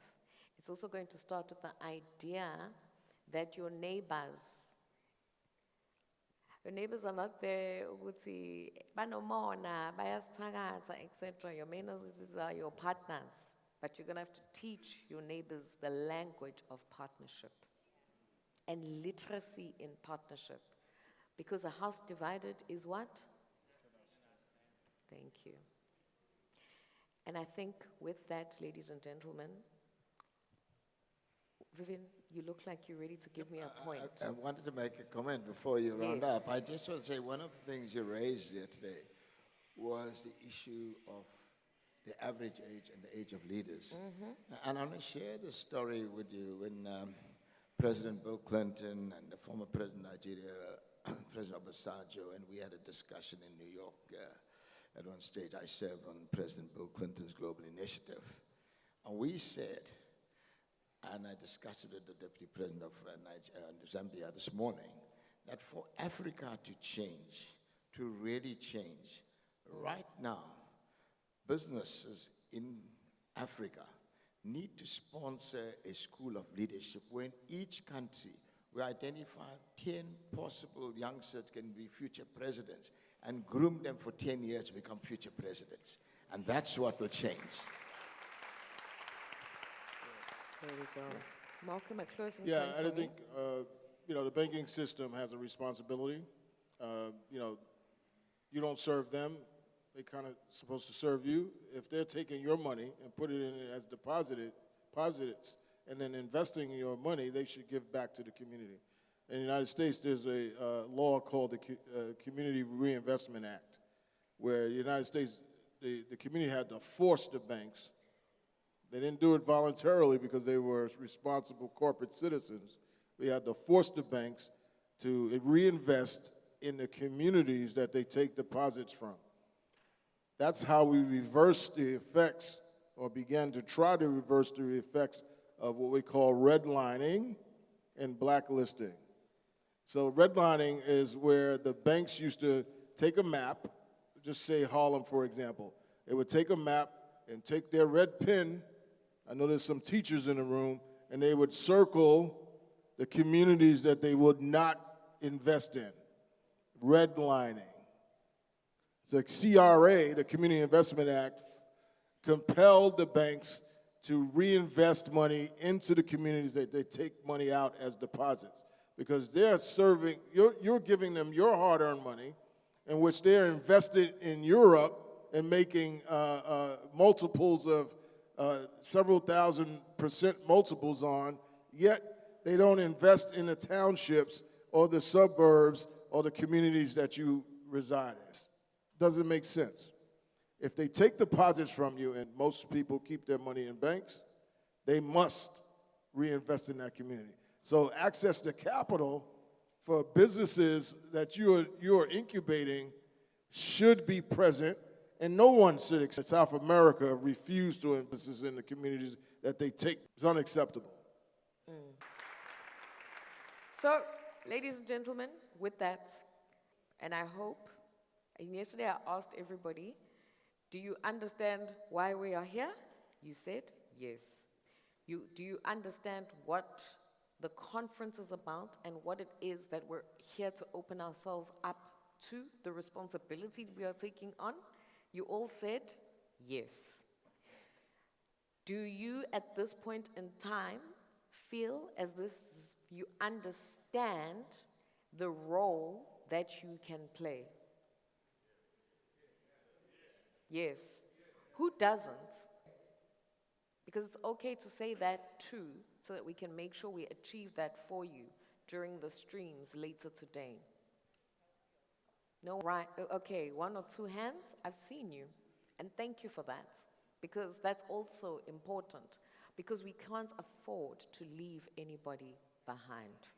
It's also going to start with the idea that your neighbors are not there, ukuthi banomona, bayasithakatha, etc. Your neighbors are your partners, but you're going to have to teach your neighbors the language of partnership and literacy in partnership. Because a house divided is what? Thank you. And I think with that, ladies and gentlemen, Vivian, you look like you're ready to give me a point. I wanted to make a comment before you round Yes. up. I just want to say one of the things you raised here today was the issue of the average age and the age of leaders. And I want to share this story with you when President Bill Clinton and the former President of Nigeria, President Obasanjo, and we had a discussion in New York and on stage I served on President Bill Clinton's Global Initiative. And we said, and I discussed it with the Deputy President of Zambia this morning, that for Africa to change, to really change, right now, businesses in Africa need to sponsor a school of leadership where in each country we identify 10 possible youngsters can be future presidents and groom them for 10 years to become future presidents. And that's what will change. There we go. Malcolm, a closing Yeah, point and I from think, the banking system has a responsibility. You don't serve them, they kind of supposed to serve you. If they're taking your money and put it in as deposits, and then investing your money, they should give back to the community. In the United States, there's a law called the Community Reinvestment Act, where the United States, the community had to force the banks. They didn't do it voluntarily because they were responsible corporate citizens. We had to force the banks to reinvest in the communities that they take deposits from. That's how we reversed the effects, or began to try to reverse the effects of what we call redlining and blacklisting. So redlining is where the banks used to take a map, just say Harlem, for example. They would take a map and take their red pen, I know there's some teachers in the room, and they would circle the communities that they would not invest in. Redlining. The CRA, the Community Investment Act, compelled the banks to reinvest money into the communities that they take money out as deposits, because they're serving, you're giving them your hard-earned money, in which they're invested in Europe and making multiples of several thousand% multiples on, yet they don't invest in the townships or the suburbs or the communities that you reside in. Doesn't make sense. If they take deposits from you, and most people keep their money in banks, they must reinvest in that community. So access to capital for businesses that you are incubating should be present, and no one should, in South America, refuse to invest in the communities that they take. It's unacceptable. So, ladies and gentlemen, with that, and I hope, and yesterday I asked everybody, do you understand why we are here? You said yes. Do you understand what the conference is about and what it is that we're here to open ourselves up to, the responsibilities we are taking on? You all said yes. Do you, at this point in time, feel as if you understand the role that you can play? Yes. Who doesn't? Because it's okay to say that too, so that we can make sure we achieve that for you during the streams later today. No, right? Okay, 1 or 2 hands. I've seen you. And thank you for that. Because that's also important. Because we can't afford to leave anybody behind.